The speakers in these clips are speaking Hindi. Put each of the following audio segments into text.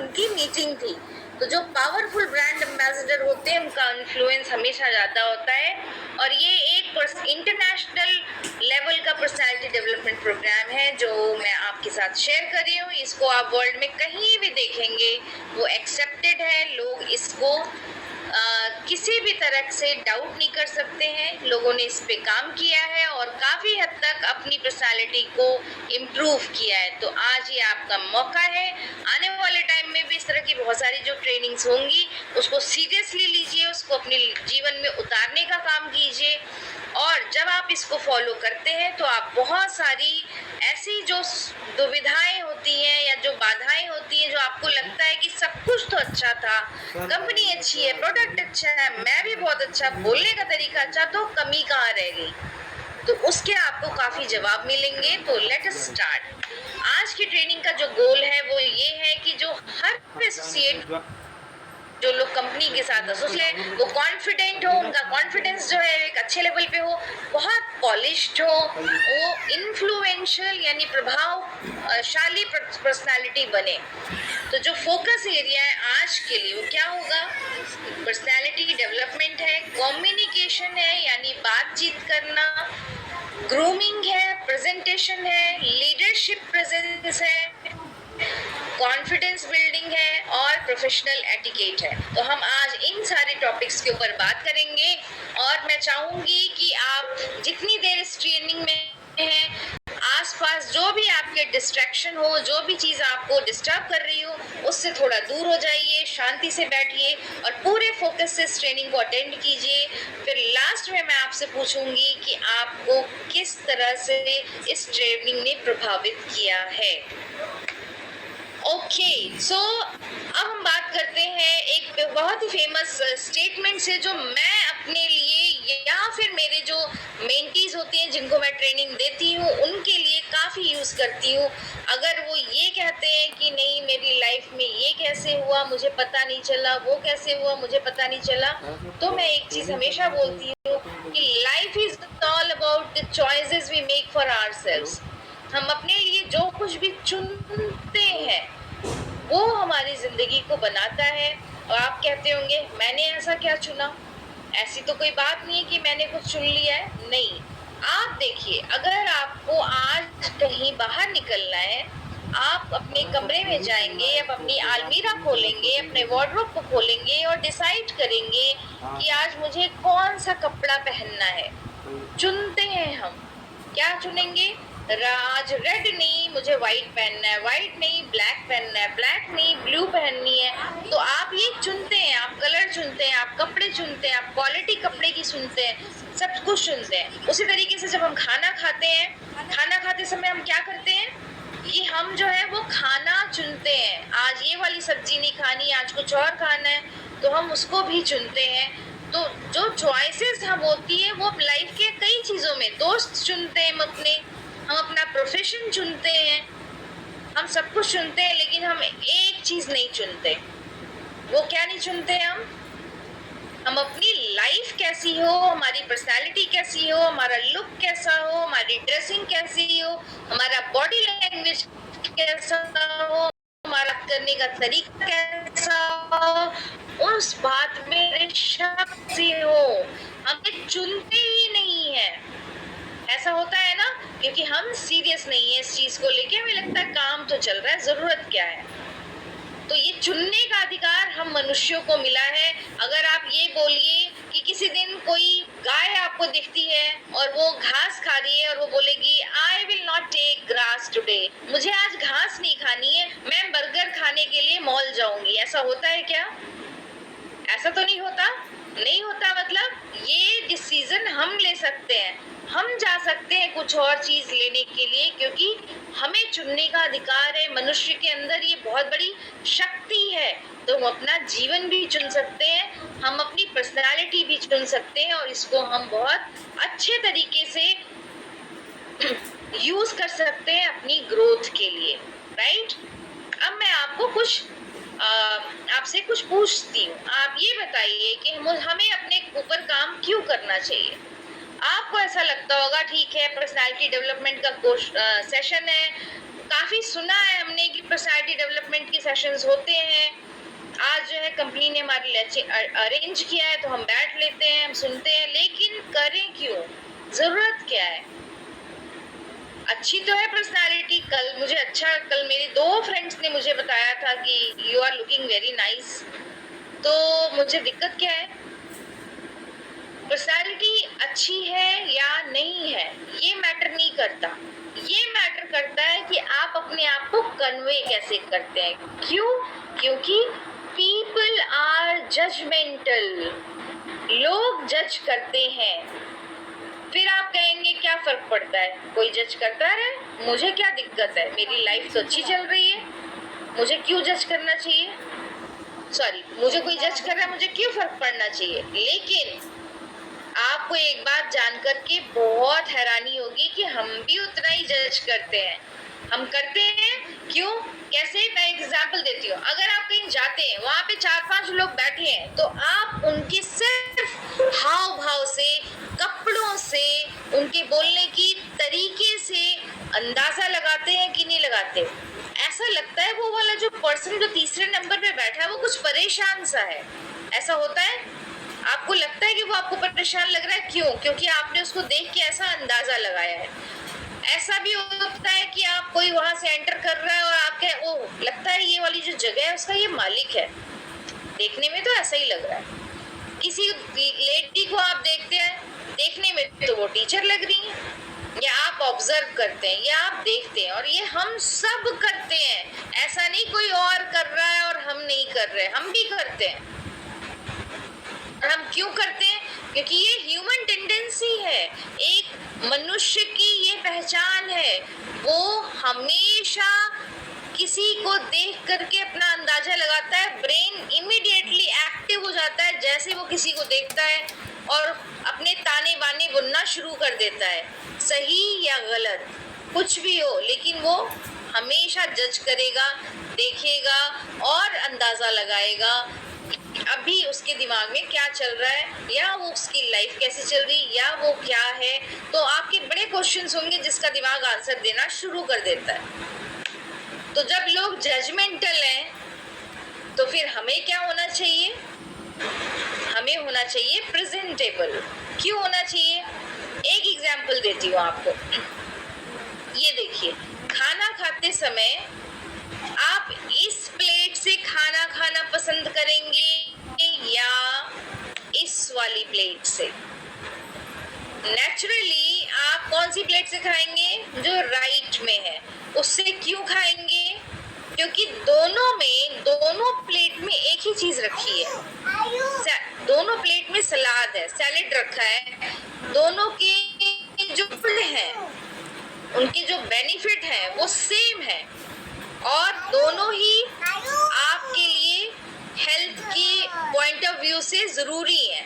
उनकी मीटिंग थी। तो जो पावरफुल ब्रांड एम्बेसडर होते हैं उनका इन्फ्लुएंस हमेशा ज़्यादा होता है, और ये एक इंटरनेशनल लेवल का पर्सनालिटी डेवलपमेंट प्रोग्राम है जो मैं आपके साथ शेयर कर रही हूँ। इसको आप वर्ल्ड में कहीं भी देखेंगे वो एक्सेप्टेड है, लोग इसको किसी भी तरह से डाउट नहीं कर सकते हैं। लोगों ने इस पे काम किया है और काफ़ी हद तक अपनी पर्सनालिटी को इम्प्रूव किया है। तो आज ये आपका मौका है, आने वाले टाइम में भी इस तरह की बहुत सारी जो ट्रेनिंग्स होंगी उसको सीरियसली लीजिए, उसको अपने जीवन में उतारने का काम कीजिए। और जब आप इसको फॉलो करते हैं तो आप बहुत सारी ऐसी जो दुविधाएं होती हैं या जो बाधाएं होती हैं, जो आपको लगता है कि सब कुछ तो अच्छा था, कंपनी अच्छी है, प्रोडक्ट अच्छा है, मैं भी बहुत अच्छा, बोलने का तरीका अच्छा, तो कमी कहाँ रह गई, तो उसके आपको काफी जवाब मिलेंगे। तो लेट अस स्टार्ट। आज की ट्रेनिंग का जो गोल है वो ये है कि जो हर एसोसिएट, जो लोग कंपनी के साथ एसोसिएट है, वो कॉन्फिडेंट हो, उनका कॉन्फिडेंस जो है एक अच्छे लेवल पे हो, बहुत पॉलिश्ड हो, वो इन्फ्लुएंशियल यानी प्रभावशाली पर्सनालिटी बने। तो जो फोकस एरिया है आज के लिए वो क्या होगा? पर्सनालिटी डेवलपमेंट है, कम्युनिकेशन है यानी बातचीत करना, ग्रूमिंग है, प्रेजेंटेशन है, लीडरशिप प्रेजेंस है, कॉन्फिडेंस बिल्डिंग है और प्रोफेशनल एटिकेट है। तो हम आज इन सारे टॉपिक्स के ऊपर बात करेंगे और मैं चाहूंगी कि आप जितनी देर इस ट्रेनिंग में हैं, आसपास जो भी आपके डिस्ट्रैक्शन हो, जो भी चीज़ आपको डिस्टर्ब कर रही हो, उससे थोड़ा दूर हो जाइए, शांति से बैठिए और पूरे फोकस से इस ट्रेनिंग को अटेंड कीजिए। फिर लास्ट में मैं आपसे पूछूंगी कि आपको किस तरह से इस ट्रेनिंग ने प्रभावित किया है। ओके, सो अब हम बात करते हैं एक बहुत ही फेमस स्टेटमेंट से जो मैं अपने लिए या फिर मेरे जो मेंटीज होती हैं जिनको मैं ट्रेनिंग देती हूँ उनके लिए काफ़ी यूज़ करती हूँ। अगर वो ये कहते हैं कि नहीं मेरी लाइफ में ये कैसे हुआ मुझे पता नहीं चला, वो कैसे हुआ मुझे पता नहीं चला, तो मैं एक चीज़ हमेशा बोलती हूँ कि life is all about the choices we make for ourselves. हम अपने लिए जो कुछ भी चुनते हैं वो हमारी जिंदगी को बनाता है। और आप कहते होंगे मैंने ऐसा क्या चुना, ऐसी तो कोई बात नहीं है कि मैंने कुछ चुन लिया है। नहीं, आप देखिए, अगर आपको आज कहीं बाहर निकलना है, आप अपने कमरे में जाएंगे, आप अपनी अलमीरा खोलेंगे, अपने वार्डरोब को खोलेंगे और डिसाइड करेंगे कि आज मुझे कौन सा कपड़ा पहनना है। चुनते हैं हम, क्या चुनेंगे? आज रेड नहीं मुझे व्हाइट पहनना है, व्हाइट नहीं ब्लैक पहनना है, ब्लैक नहीं ब्लू पहननी है। तो आप ये चुनते हैं, आप कलर चुनते हैं, आप कपड़े चुनते हैं, आप क्वालिटी कपड़े की सुनते हैं, सब कुछ चुनते हैं। उसी तरीके से जब हम खाना खाते हैं, खाना खाते समय हम क्या करते हैं कि हम जो है वो खाना चुनते हैं। आज ये वाली सब्जी नहीं खानी, आज कुछ और खाना है, तो हम उसको भी चुनते हैं। तो जो चॉइसेस हम होती है वो लाइफ के कई चीज़ों में, दोस्त चुनते हैं हम अपना प्रोफेशन चुनते हैं, हम सब कुछ चुनते हैं, लेकिन हम एक चीज़ नहीं चुनते। वो क्या नहीं चुनते हम अपनी लाइफ कैसी हो, हमारी पर्सनालिटी कैसी हो, हमारा लुक कैसा हो, हमारी ड्रेसिंग कैसी हो, हमारा बॉडी लैंग्वेज कैसा हो, हमारा करने का तरीका कैसा हो, उस बात में शक से हो, हम चुनते ही नहीं है। ऐसा होता है ना, क्योंकि हम सीरियस नहीं है इस चीज को लेके, हमें लगता है काम तो चल रहा है, जरूरत क्या है। तो ये चुनने का अधिकार हम मनुष्यों को मिला है। अगर आप ये बोलिए कि किसी दिन कोई गाय आपको दिखती है और वो घास खा रही है और वो बोलेगी I will not take grass today, मुझे आज घास नहीं खानी है, मैं बर्गर खाने के लिए मॉल जाऊंगी, ऐसा होता है क्या? ऐसा तो नहीं होता। नहीं होता मतलब ये डिसीजन हम ले सकते हैं, हम जा सकते हैं कुछ और चीज लेने के लिए, क्योंकि हमें चुनने का अधिकार है। मनुष्य के अंदर ये बहुत बड़ी शक्ति है। तो हम अपना जीवन भी चुन सकते हैं, हम अपनी पर्सनालिटी भी चुन सकते हैं, और इसको हम बहुत अच्छे तरीके से यूज कर सकते हैं अपनी ग्रोथ के लिए, राइट? अब मैं आपको कुछ आपसे कुछ पूछती हूँ, आप ये बताइए कि हमें अपने ऊपर काम क्यों करना चाहिए। आपको ऐसा लगता होगा ठीक है पर्सनालिटी डेवलपमेंट का सेशन है, काफ़ी सुना है हमने कि पर्सनैलिटी डेवलपमेंट के सेशंस होते हैं। आज जो है कंपनी ने हमारे लिए अरेंज किया है तो हम बैठ लेते हैं, हम सुनते हैं, लेकिन करें क्यों? ज़रूरत क्या है? अच्छी तो है पर्सनैलिटी। कल मेरी 2 फ्रेंड्स ने मुझे बताया था कि you are looking very nice, तो मुझे दिक्कत क्या है? पर्सनैलिटी अच्छी है या नहीं है, ये मैटर नहीं करता। ये मैटर करता है कि आप अपने आप को कन्वे कैसे करते हैं। क्यों? क्योंकि पीपल आर जजमेंटल, लोग जज करते हैं। फिर आप कहेंगे क्या फर्क पड़ता है, कोई जज करता है, मुझे क्या दिक्कत है, मेरी लाइफ तो अच्छी चल रही है, मुझे क्यों जज करना चाहिए? मुझे कोई जज कर रहा है, मुझे क्यों फर्क पड़ना चाहिए? लेकिन आपको एक बात जानकर के बहुत हैरानी होगी कि हम भी उतना ही जज करते हैं। हम करते हैं क्यों? कैसे? मैं एग्जांपल देती हूँ। अगर आप कहीं जाते हैं, वहां पे 4-5 लोग बैठे हैं, तो आप उनके सिर्फ हाव भाव से, कपड़ों से, उनके बोलने की तरीके से अंदाजा लगाते हैं कि नहीं लगाते? ऐसा लगता है वो वाला जो पर्सन जो तीसरे नंबर पे बैठा है वो कुछ परेशान सा है। ऐसा होता है? आपको लगता है कि वो आपको परेशान लग रहा है, क्यों? क्योंकि आपने उसको देख के ऐसा अंदाजा लगाया है। ऐसा भी होता है कि आप कोई वहां से एंटर कर रहा है और आपके ओ लगता है ये वाली जो जगह है उसका ये मालिक है। देखने में तो ऐसा ही लग रहा है। किसी लेडी को आप देखते हैं, देखने में तो वो टीचर लग रही है, या आप ऑब्जर्व करते हैं या आप देखते हैं, और ये हम सब करते हैं। ऐसा नहीं कोई और कर रहा है और हम नहीं कर रहे, हम भी करते हैं। और हम क्यों करते हैं? क्योंकि ये ह्यूमन टेंडेंसी है, एक मनुष्य की ये पहचान है। वो हमेशा किसी को देख करके अपना अंदाजा लगाता है, ब्रेन इमीडिएटली एक्टिव हो जाता है जैसे वो किसी को देखता है, और अपने ताने बाने बुनना शुरू कर देता है। सही या गलत कुछ भी हो, लेकिन वो हमेशा जज करेगा, देखेगा और अंदाजा लगाएगा अभी उसके दिमाग में क्या चल रहा है, या वो उसकी लाइफ कैसे चल रही, या वो क्या है। तो आपके बड़े क्वेश्चंस होंगे जिसका दिमाग आंसर देना शुरू कर देता है। तो जब लोग जजमेंटल हैं तो फिर हमें क्या होना चाहिए? हमें होना चाहिए प्रेजेंटेबल। क्यों होना चाहिए? एक एग्जाम्पल देती हूँ आपको। ये देखिए, खाना खाते समय आप इस प्लेट से खाना खाना पसंद करेंगे या इस वाली प्लेट से? नेचुरली आप कौन सी प्लेट से खाएंगे? जो राइट में है। उससे क्यों खाएंगे? क्योंकि दोनों प्लेट में एक ही चीज रखी है। दोनों प्लेट में सलाद है, सैलेड रखा है। दोनों के जो हैं, उनके जो बेनिफिट है वो सेम है, और दोनों ही आपके लिए हेल्थ की पॉइंट ऑफ व्यू से जरूरी है।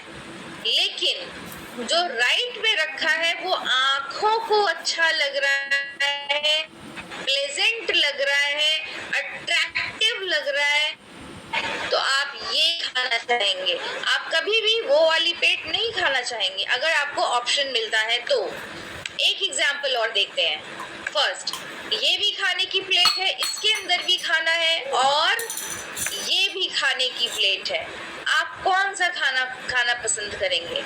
लेकिन जो राइट में रखा है वो आंखों को अच्छा लग रहा है, प्लेजेंट लग रहा है, अट्रैक्टिव लग रहा है, तो आप ये खाना चाहेंगे। आप कभी भी वो वाली प्लेट नहीं खाना चाहेंगे अगर आपको ऑप्शन मिलता है तो। एक एग्जाम्पल और देखते हैं। फर्स्ट, ये भी खाने की प्लेट है, इसके अंदर भी खाना है, और ये भी खाने की प्लेट है। आप कौन सा खाना पसंद करेंगे?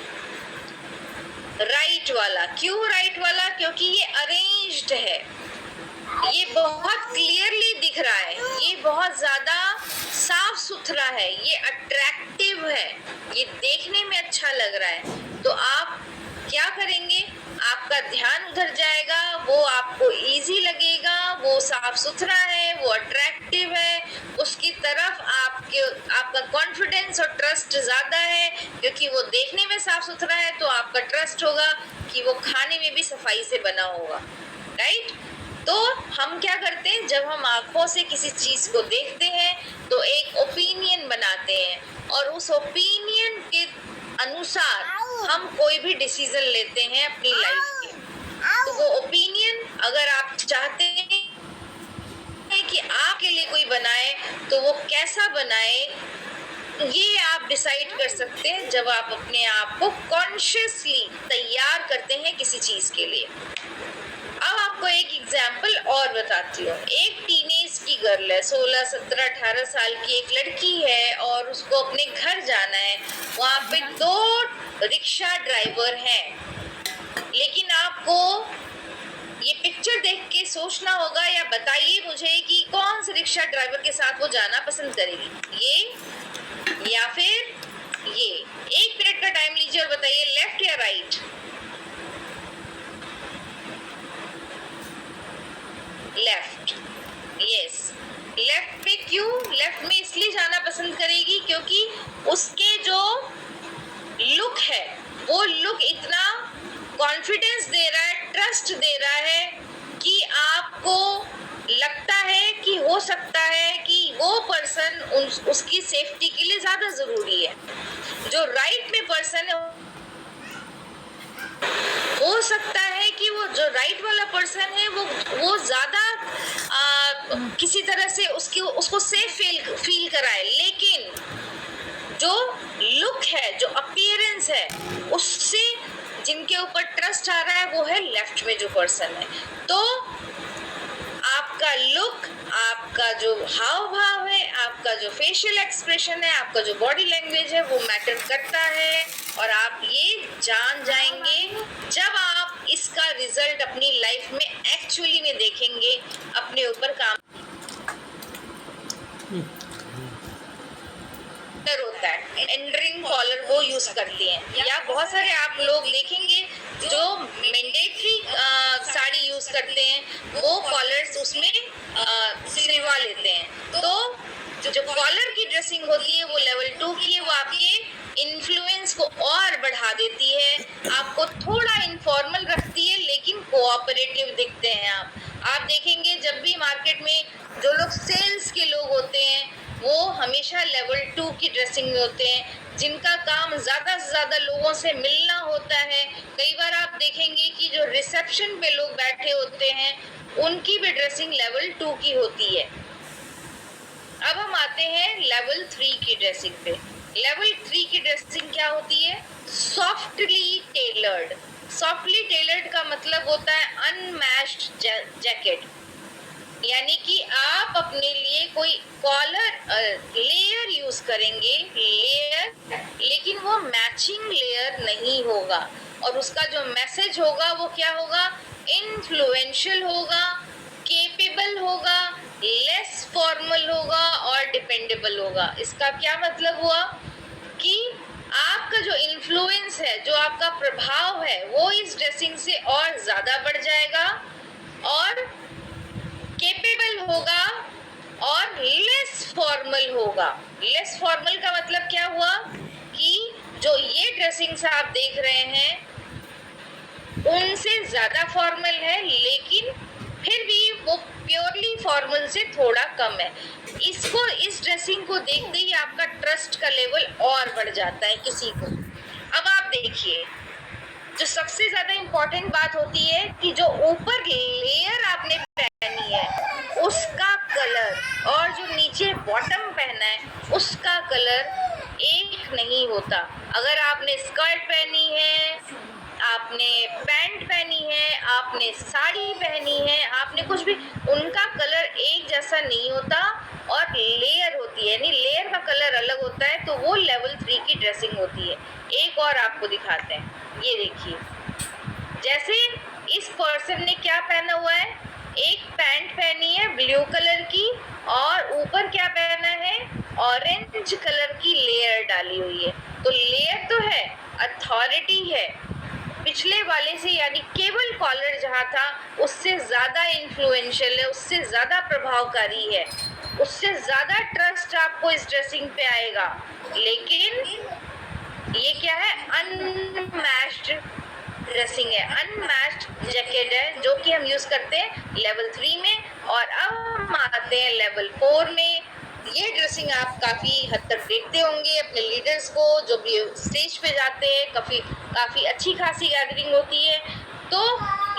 राइट वाला। क्यों राइट वाला? क्योंकि ये अरेंज्ड है, ये बहुत क्लियरली दिख रहा है, ये बहुत ज्यादा साफ सुथरा है, ये अट्रैक्टिव है, ये देखने में अच्छा लग रहा है। तो आप क्या करेंगे? आपका ध्यान उधर जाएगा, वो आपको इजी लगेगा, वो साफ सुथरा है, वो अट्रैक्टिव है, उसकी तरफ आपका कॉन्फिडेंस और ट्रस्ट ज्यादा है, क्योंकि वो देखने में साफ सुथरा है तो आपका ट्रस्ट होगा कि वो खाने में भी सफाई से बना होगा। राइट? तो हम क्या करते हैं, जब हम आंखों से किसी चीज को देखते हैं तो एक ओपिनियन बनाते हैं, और उस ओपिनियन के अनुसार हम कोई भी डिसीजन लेते हैं अपनी लाइफ के। तो वो ओपिनियन अगर आप चाहते हैं कि आपके लिए कोई बनाए तो वो कैसा बनाए, ये आप डिसाइड कर सकते हैं जब आप अपने आप को कॉन्शियसली तैयार करते हैं किसी चीज के लिए। अब आपको एक एग्जाम्पल और बताती हूँ। एक टीनेज की गर्ल है, 16, 17, 18 साल की एक लड़की है और उसको अपने घर जाना है। वहाँ पे 2 रिक्शा ड्राइवर हैं, लेकिन आपको ये पिक्चर देख के सोचना होगा या बताइए मुझे कि कौन से रिक्शा ड्राइवर के साथ वो जाना पसंद करेगी, ये या फिर ये। 1 मिनट का टाइम लीजिए और बताइए लेफ्ट या राइट। Left, yes. लेफ्ट पे क्यों? लेफ्ट में इसलिए जाना पसंद करेगी क्योंकि उसके जो लुक है वो लुक इतना कॉन्फिडेंस दे रहा है, ट्रस्ट दे रहा है कि आपको लगता है कि हो सकता है कि वो पर्सन उसकी सेफ्टी के लिए ज्यादा जरूरी है। जो राइट में पर्सन है, हो सकता है कि वो जो राइट वाला पर्सन है वो ज्यादा किसी तरह से उसको सेफ फील कराए, लेकिन जो लुक है, जो अपीयरेंस है, उससे जिनके ऊपर ट्रस्ट आ रहा है वो है लेफ्ट में जो पर्सन है। तो आपका लुक, आपका जो हाव भाव है, आपका जो फेशियल एक्सप्रेशन है, आपका जो बॉडी लैंग्वेज है वो मैटर करता है। और आप ये जान जाएंगे जब आप इसका रिजल्ट अपनी लाइफ में एक्चुअली में देखेंगे, अपने ऊपर काम होता है। एंडरिंग कॉलर वो यूज करती हैं, या बहुत सारे आप लोग देखेंगे जो मैंडेटरी साड़ी यूज करते हैं, वो कॉलर्स उसमें सिलवा लेते हैं। तो जो कॉलर की ड्रेसिंग होती है वो लेवल 2 की है, वो आपके इन्फ्लुएंस को और बढ़ा देती है, आपको थोड़ा इनफॉर्मल रखती है लेकिन कोऑपरेटिव दिखते हैं आप देखेंगे जब भी मार्केट में जो लोग सेल्स के लोग होते हैं वो हमेशा लेवल 2 की ड्रेसिंग में होते हैं, जिनका काम ज़्यादा से ज़्यादा लोगों से मिलना होता है। कई बार आप देखेंगे कि जो रिसेप्शन पे लोग बैठे होते हैं उनकी भी ड्रेसिंग लेवल 2 की होती है। अब हम आते हैं लेवल 3 की ड्रेसिंग पे। लेवल 3 की ड्रेसिंग क्या होती है? Softly tailored. सॉफ्टली टेलर्ड का मतलब होता है अनमैच्ड जैकेट, यानी कि आप अपने लिए कोई कॉलर लेयर यूज करेंगे, लेयर, लेकिन वो मैचिंग लेयर नहीं होगा और उसका जो मैसेज होगा वो क्या होगा? इन्फ्लुएंशियल होगा, केपेबल होगा, लेस फॉर्मल होगा और डिपेंडेबल होगा। इसका क्या मतलब हुआ कि आपका जो इन्फ्लुएंस है, जो आपका प्रभाव है, वो इस ड्रेसिंग से और ज्यादा बढ़ जाएगा और केपेबल होगा और लेस फॉर्मल होगा। लेस फॉर्मल का मतलब क्या हुआ कि जो ये ड्रेसिंग्स आप देख रहे हैं उनसे ज्यादा फॉर्मल है, लेकिन फिर भी वो प्योरली फॉर्मल से थोड़ा कम है। इस ड्रेसिंग को देखते ही आपका ट्रस्ट का लेवल और बढ़ जाता है किसी को। अब आप देखिए, जो सबसे ज्यादा इम्पोर्टेंट बात होती है कि जो ऊपर लेयर आपने पहनी है उसका कलर और जो नीचे बॉटम पहना है उसका कलर एक नहीं होता। अगर आपने स्कर्ट पहनी है, आपने पैंट पहनी है, आपने साड़ी पहनी है, आपने कुछ भी, उनका कलर एक जैसा नहीं होता और लेयर होती है, यानी लेयर का कलर अलग होता है, तो वो लेवल 3 की ड्रेसिंग होती है। एक और आपको दिखाते हैं, ये देखिए, जैसे इस पर्सन ने क्या पहना हुआ है, एक पैंट पहनी है ब्लू कलर की और ऊपर क्या पहना है, ऑरेंज कलर की लेयर डाली हुई है। तो लेयर तो है, अथॉरिटी है, पिछले वाले से यानी केबल कॉलर जहाँ था उससे ज़्यादा इन्फ्लुएंशियल है, उससे ज़्यादा प्रभावकारी है, उससे ज़्यादा ट्रस्ट आपको इस ड्रेसिंग पे आएगा। लेकिन ये क्या है? अनमैच्ड ड्रेसिंग है, अनमैच्ड जैकेट है, जो कि हम यूज़ करते हैं लेवल 3 में। और अब हम आते हैं लेवल 4 में। ये ड्रेसिंग आप काफ़ी हद तक देखते होंगे अपने लीडर्स को, जो भी स्टेज पे जाते हैं, काफ़ी अच्छी खासी गैदरिंग होती है। तो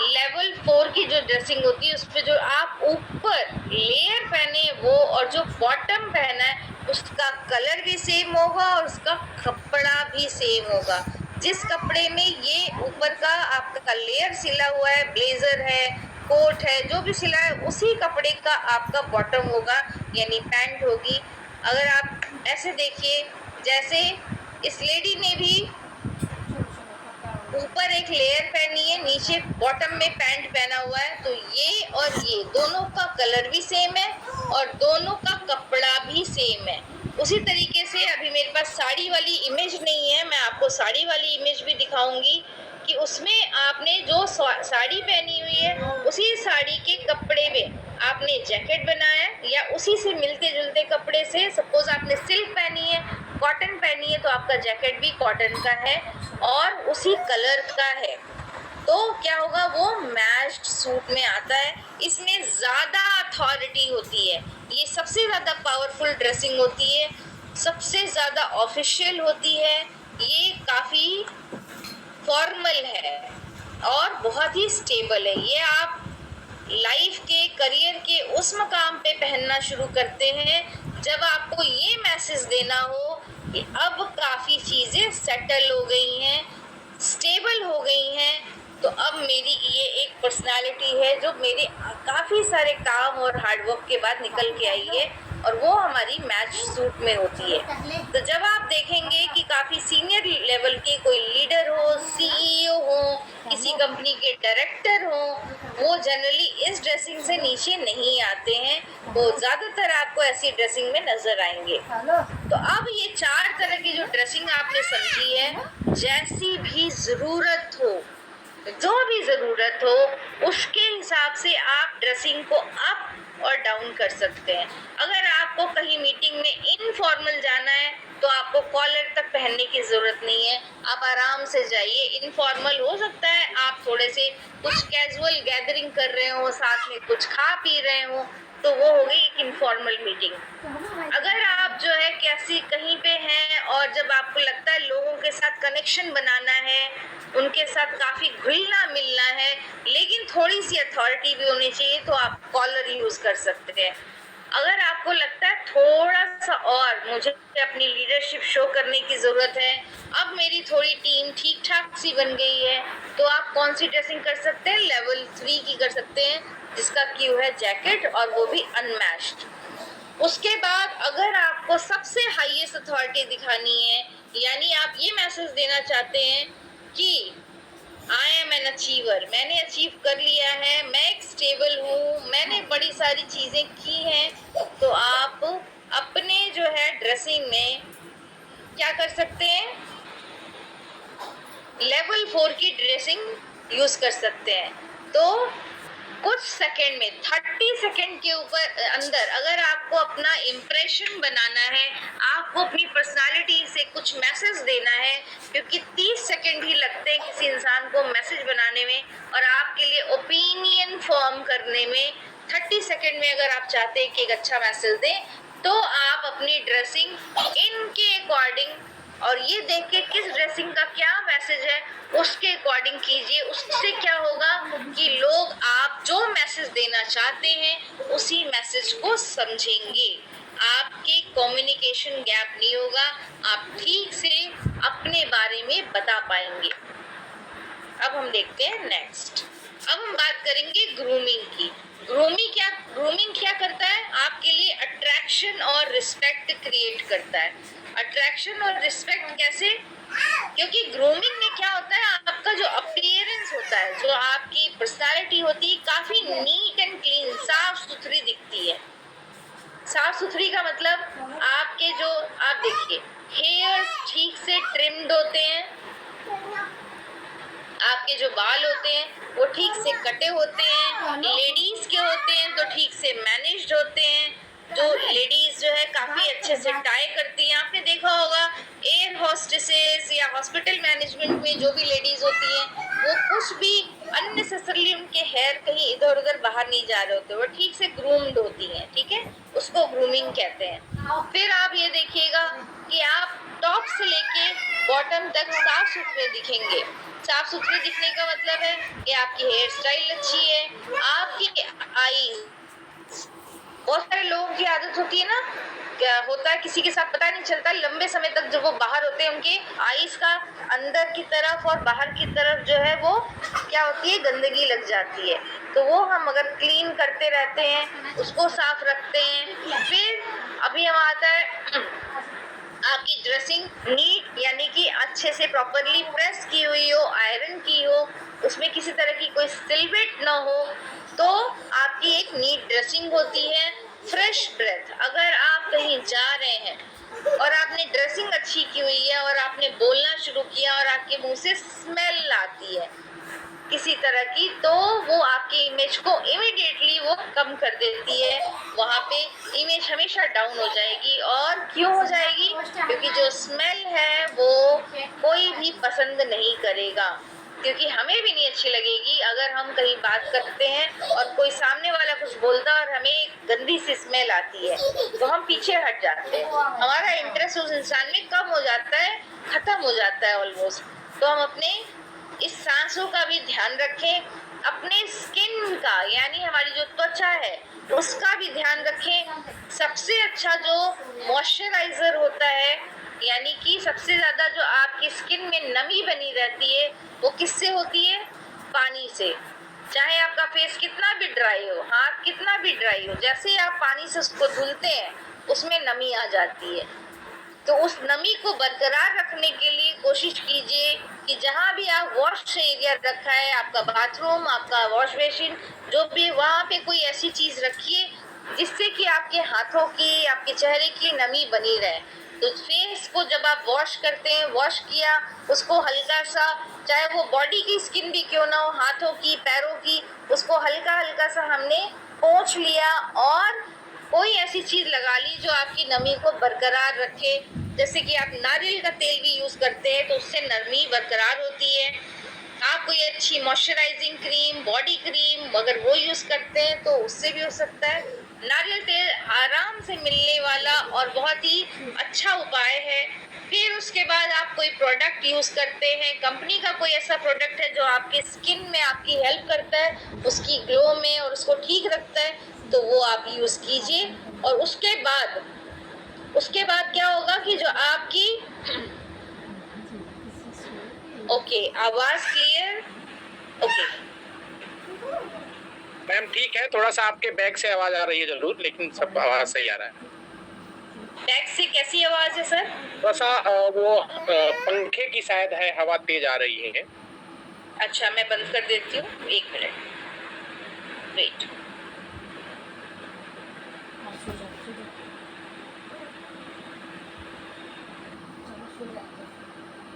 लेवल 4 की जो ड्रेसिंग होती है उस पर जो आप ऊपर लेयर पहने वो और जो बॉटम पहना है उसका कलर भी सेम होगा और उसका कपड़ा भी सेम होगा। जिस कपड़े में ये ऊपर का आपका लेयर सिला हुआ है, ब्लेजर है, कोट है, जो भी सिला है उसी कपड़े का आपका बॉटम होगा, यानी पैंट होगी। अगर आप ऐसे देखिए, जैसे इस लेडी ने भी ऊपर एक लेयर पहनी है, नीचे बॉटम में पैंट पहना हुआ है, तो ये और ये दोनों का कलर भी सेम है और दोनों का कपड़ा भी सेम है। उसी तरीके से अभी मेरे पास साड़ी वाली इमेज नहीं है, मैं आपको साड़ी वाली इमेज भी दिखाऊंगी कि उसमें आपने जो साड़ी पहनी हुई है उसी साड़ी के कपड़े में आपने जैकेट बनाया या उसी से मिलते जुलते कपड़े से, सपोज आपने सिल्क पहनी है, कॉटन पहनी है, तो आपका जैकेट भी कॉटन का है और उसी कलर का है, तो क्या होगा, वो मैच्ड सूट में आता है। इसमें ज़्यादा अथॉरिटी होती है, ये सबसे ज़्यादा पावरफुल ड्रेसिंग होती है, सबसे ज़्यादा ऑफिशियल होती है, ये काफ़ी फॉर्मल है और बहुत ही स्टेबल है। ये आप लाइफ के, करियर के उस मकाम पे पहनना शुरू करते हैं जब आपको ये मैसेज देना हो कि अब काफ़ी चीज़ें सेटल हो गई हैं, स्टेबल हो गई हैं, तो अब मेरी ये एक पर्सनालिटी है जो मेरे काफ़ी सारे काम और हार्डवर्क के बाद निकल के आई है, और वो हमारी मैच सूट में होती है। तो जब आप देखेंगे कि काफ़ी सीनियर लेवल के कोई लीडर हो, सीईओ हो, किसी कंपनी के डायरेक्टर हो, वो जनरली इस ड्रेसिंग से नीचे नहीं आते हैं, वो ज़्यादातर आपको ऐसी ड्रेसिंग में नज़र आएंगे। तो अब ये 4 तरह की जो ड्रेसिंग आपने समझी है, जैसी भी ज़रूरत हो, जो भी ज़रूरत हो, उसके हिसाब से आप ड्रेसिंग को अप और डाउन कर सकते हैं। अगर आपको कहीं मीटिंग में इनफॉर्मल जाना है तो आपको कॉलर तक पहनने की ज़रूरत नहीं है, आप आराम से जाइए। इनफॉर्मल हो सकता है आप थोड़े से कुछ कैजुअल गैदरिंग कर रहे हो, साथ में कुछ खा पी रहे हो, तो वो हो गई एक इनफॉर्मल मीटिंग। अगर आप जो है कैसी कहीं पे हैं और जब आपको लगता है लोगों के साथ कनेक्शन बनाना है, उनके साथ काफ़ी घुलना मिलना है, लेकिन थोड़ी सी अथॉरिटी भी होनी चाहिए, तो आप कॉलर यूज़ कर सकते हैं। अगर आपको लगता है थोड़ा सा और मुझे अपनी लीडरशिप शो करने की ज़रूरत है, अब मेरी थोड़ी टीम ठीक ठाक सी बन गई है, तो आप कौन सी ड्रेसिंग कर सकते हैं, लेवल 3 की कर सकते हैं, जिसका क्यू है जैकेट, और वो भी अनमैच्ड। उसके बाद अगर आपको सबसे हाईएस्ट अथॉरिटी दिखानी है, यानी आप ये मैसेज देना चाहते हैं कि आई एम एन अचीवर, मैंने अचीव कर लिया है, मैं एक स्टेबल हूँ, मैंने बड़ी सारी चीज़ें की हैं, तो आप अपने जो है ड्रेसिंग में क्या कर सकते हैं, लेवल 4 की ड्रेसिंग यूज़ कर सकते हैं। तो कुछ सेकंड में, 30 सेकंड के ऊपर अंदर अगर आपको अपना इम्प्रेशन बनाना है, आपको अपनी पर्सनालिटी से कुछ मैसेज देना है, क्योंकि 30 सेकंड ही लगते हैं किसी इंसान को मैसेज बनाने में और आपके लिए ओपिनियन फॉर्म करने में। 30 सेकंड में अगर आप चाहते हैं कि एक अच्छा मैसेज दें, तो आप अपनी ड्रेसिंग इनके अकॉर्डिंग और ये देख के किस ड्रेसिंग का क्या मैसेज है उसके अकॉर्डिंग कीजिए। उससे क्या होगा कि लोग आप जो मैसेज देना चाहते हैं उसी मैसेज को समझेंगे, आपके कम्युनिकेशन गैप नहीं होगा, आप ठीक से अपने बारे में बता पाएंगे। अब हम देखते हैं नेक्स्ट। अब हम बात करेंगे ग्रूमिंग की। ग्रूमिंग क्या करता है, आपके लिए अट्रैक्शन और रिस्पेक्ट क्रिएट करता है। अट्रैक्शन और रिस्पेक्ट कैसे, क्योंकि ग्रूमिंग में क्या होता है, आपका जो अपीयरेंस होता है, जो आपकी पर्सनालिटी होती है, काफी नीट एंड क्लीन, साफ सुथरी दिखती है। साफ सुथरी का मतलब आपके जो, आप देखिए, हेयर ठीक से ट्रिम्ड होते हैं, आपके जो बाल होते हैं वो ठीक से कटे होते हैं, लेडीज के होते हैं तो ठीक से मैनेज्ड होते हैं। जो लेडीज जो है काफी अच्छे से टाई करती हैं, आपने देखा होगा एयर हॉस्टेसेस या हॉस्पिटल मैनेजमेंट में जो भी लेडीज होती हैं, वो कुछ भी अननेसेसरली उनके हेयर कहीं इधर उधर बाहर नहीं जा रहे होते, वो ठीक से ग्रूम्ड होती हैं, ठीक है, उसको ग्रूमिंग कहते हैं। फिर आप ये देखिएगा कि आप टॉप से लेके बॉटम तक साफ सुथरे दिखेंगे। साफ सुथरे दिखने का मतलब है कि आपकी हेयर स्टाइल अच्छी है, आपकी आईज, बहुत सारे लोगों की आदत होती है ना, क्या होता है किसी के साथ पता नहीं चलता, लंबे समय तक जब वो बाहर होते हैं उनके आईज का अंदर की तरफ और बाहर की तरफ जो है वो क्या होती है, गंदगी लग जाती है। तो वो हम अगर क्लीन करते रहते हैं, उसको साफ रखते हैं। फिर अभी हम आता है आपकी ड्रेसिंग नीट, यानी कि अच्छे से प्रॉपरली प्रेस की हुई हो, आयरन की हो, उसमें किसी तरह की कोई सिलवेट ना हो, तो आपकी एक नीट ड्रेसिंग होती है। फ्रेश ब्रेथ, अगर आप कहीं जा रहे हैं और आपने ड्रेसिंग अच्छी की हुई है और आपने बोलना शुरू किया और आपके मुंह से स्मेल आती है किसी तरह की, तो वो आपकी इमेज को इमीडिएटली वो कम कर देती है। वहाँ पे इमेज हमेशा डाउन हो जाएगी। और क्यों हो जाएगी? क्योंकि जो स्मेल है वो कोई भी पसंद नहीं करेगा, क्योंकि हमें भी नहीं अच्छी लगेगी अगर हम कहीं बात करते हैं और कोई सामने वाला कुछ बोलता है और हमें गंदी सी स्मेल आती है, तो हम पीछे हट जाते हैं, हमारा इंटरेस्ट उस इंसान में कम हो जाता है, खत्म हो जाता है ऑलमोस्ट। तो हम अपने इस सांसों का भी ध्यान रखें, अपने स्किन का यानी हमारी जो त्वचा है उसका भी ध्यान रखें। सबसे अच्छा जो मॉइस्चराइजर होता है, यानी कि सबसे ज़्यादा जो आपकी स्किन में नमी बनी रहती है, वो किससे होती है? पानी से। चाहे आपका फेस कितना भी ड्राई हो, हाथ कितना भी ड्राई हो, जैसे ही आप पानी से उसको धुलते हैं उसमें नमी आ जाती है। तो उस नमी को बरकरार रखने के लिए कोशिश कीजिए कि जहाँ भी आप वॉश एरिया रखा है, आपका बाथरूम, आपका वॉश बेसिन, जो भी, वहाँ पे कोई ऐसी चीज़ रखिए जिससे कि आपके हाथों की, आपके चेहरे की नमी बनी रहे। तो फेस को जब आप वॉश करते हैं, वॉश किया, उसको हल्का सा, चाहे वो बॉडी की स्किन भी क्यों ना हो, हाथों की, पैरों की, उसको हल्का हल्का सा हमने पोंछ लिया और कोई ऐसी चीज लगा ली जो आपकी नमी को बरकरार रखे। जैसे कि आप नारियल का तेल भी यूज करते हैं तो उससे नमी बरकरार होती है। आप कोई अच्छी मॉइस्चराइजिंग क्रीम, बॉडी क्रीम अगर वो यूज करते हैं तो उससे भी हो सकता है। नारियल तेल आराम से मिलने वाला और बहुत ही अच्छा उपाय है। फिर उसके बाद आप कोई प्रोडक्ट यूज करते हैं, कंपनी का कोई ऐसा प्रोडक्ट है जो आपके स्किन में आपकी हेल्प करता है, उसकी ग्लो में, और उसको ठीक रखता है, तो वो आप यूज कीजिए। और उसके बाद क्या होगा कि जो आपकी ओके, आवाज क्लियर? ओके मैम ठीक है, थोड़ा सा आपके बैग से आवाज आ रही है जरूर, लेकिन सब आवाज सही आ रहा है। बैग से कैसी आवाज है सर? थोड़ा सा वो पंखे की शायद है, हवा तेज आ रही है। अच्छा, मैं बंद कर देती हूँ, 1 मिनट वेट।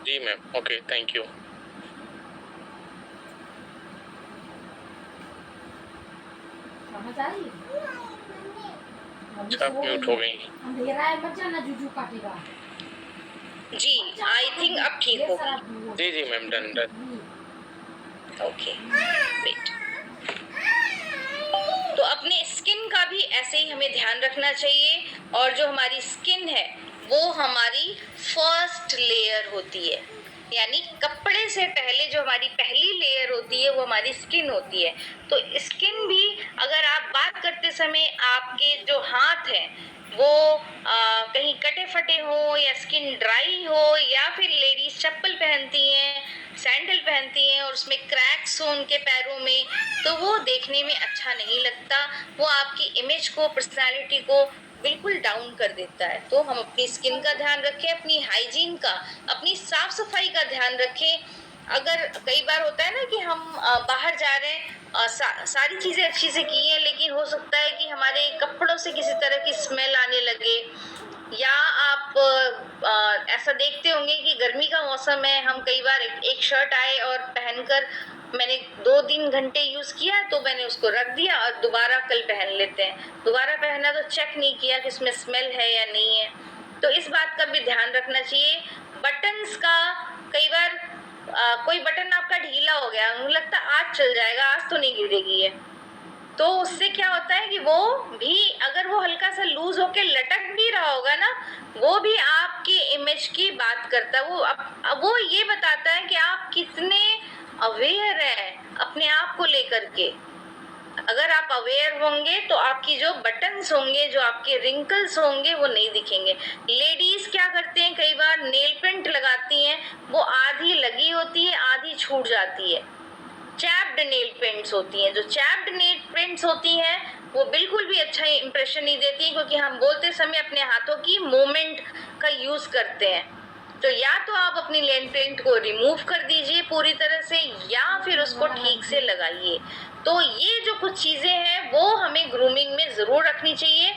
जी मैम, ओके, थैंक यू। अच्छा, म्यूट हो गई। जी, आई थिंक अब ठीक होगी। जी जी ma'am, done done. Okay wait. तो अपने स्किन का भी ऐसे ही हमें ध्यान रखना चाहिए। और जो हमारी स्किन है वो हमारी फर्स्ट लेयर होती है, यानी कपड़े से पहले जो हमारी पहली लेयर होती है वो हमारी स्किन होती है। तो स्किन भी, अगर आप बात करते समय आपके जो हाथ हैं वो कहीं कटे फटे हो या स्किन ड्राई हो, या फिर लेडीज चप्पल पहनती हैं, सैंडल पहनती हैं और उसमें क्रैक्स हो उनके पैरों में, तो वो देखने में अच्छा नहीं लगता, वो आपकी इमेज को, पर्सनालिटी को बिल्कुल डाउन कर देता है। तो हम अपनी स्किन का ध्यान रखें, अपनी हाइजीन का, अपनी साफ सफाई का ध्यान रखें। अगर कई बार होता है ना कि हम बाहर जा रहे हैं, सारी चीजें अच्छी से की हैं, लेकिन हो सकता है कि हमारे कपड़ों से किसी तरह की स्मेल आने लगे, या आप ऐसा देखते होंगे कि गर्मी का मौसम है, हम कई बार एक शर्ट आए और पहनकर मैंने 2-3 घंटे यूज किया तो मैंने उसको रख दिया और दोबारा कल पहन लेते हैं। दोबारा पहना तो चेक नहीं किया कि इसमें स्मेल है या नहीं है। तो इस बात का भी ध्यान रखना चाहिए। बटन्स का, कई बार कोई बटन आपका ढीला हो गया, मुझे लगता है आज चल जाएगा, आज तो नहीं गिरेगी है, तो उससे क्या होता है कि वो भी, अगर वो हल्का सा लूज होके लटक भी रहा होगा ना, वो भी आपकी इमेज की बात करता है। अब वो ये बताता है कि आप कितने अवेयर हैं अपने आप को लेकर के। अगर आप अवेयर होंगे तो आपकी जो बटन्स होंगे, जो आपके रिंकल्स होंगे, वो नहीं दिखेंगे। लेडीज क्या करते हैं, कई बार नेल पेंट लगाती हैं, वो आधी लगी होती है, आधी छूट जाती है, चैप्ड नेल पेंट्स होती हैं। जो चैप्ड नेल पेंट्स होती हैं वो बिल्कुल भी अच्छा इंप्रेशन नहीं देती, क्योंकि हम बोलते समय अपने हाथों की मूवमेंट का यूज करते हैं। तो या तो आप अपनी नेल पेंट को रिमूव कर दीजिए पूरी तरह से, या फिर उसको ठीक से लगाइए। तो ये जो कुछ चीजें हैं वो हमें ग्रूमिंग में जरूर रखनी चाहिए,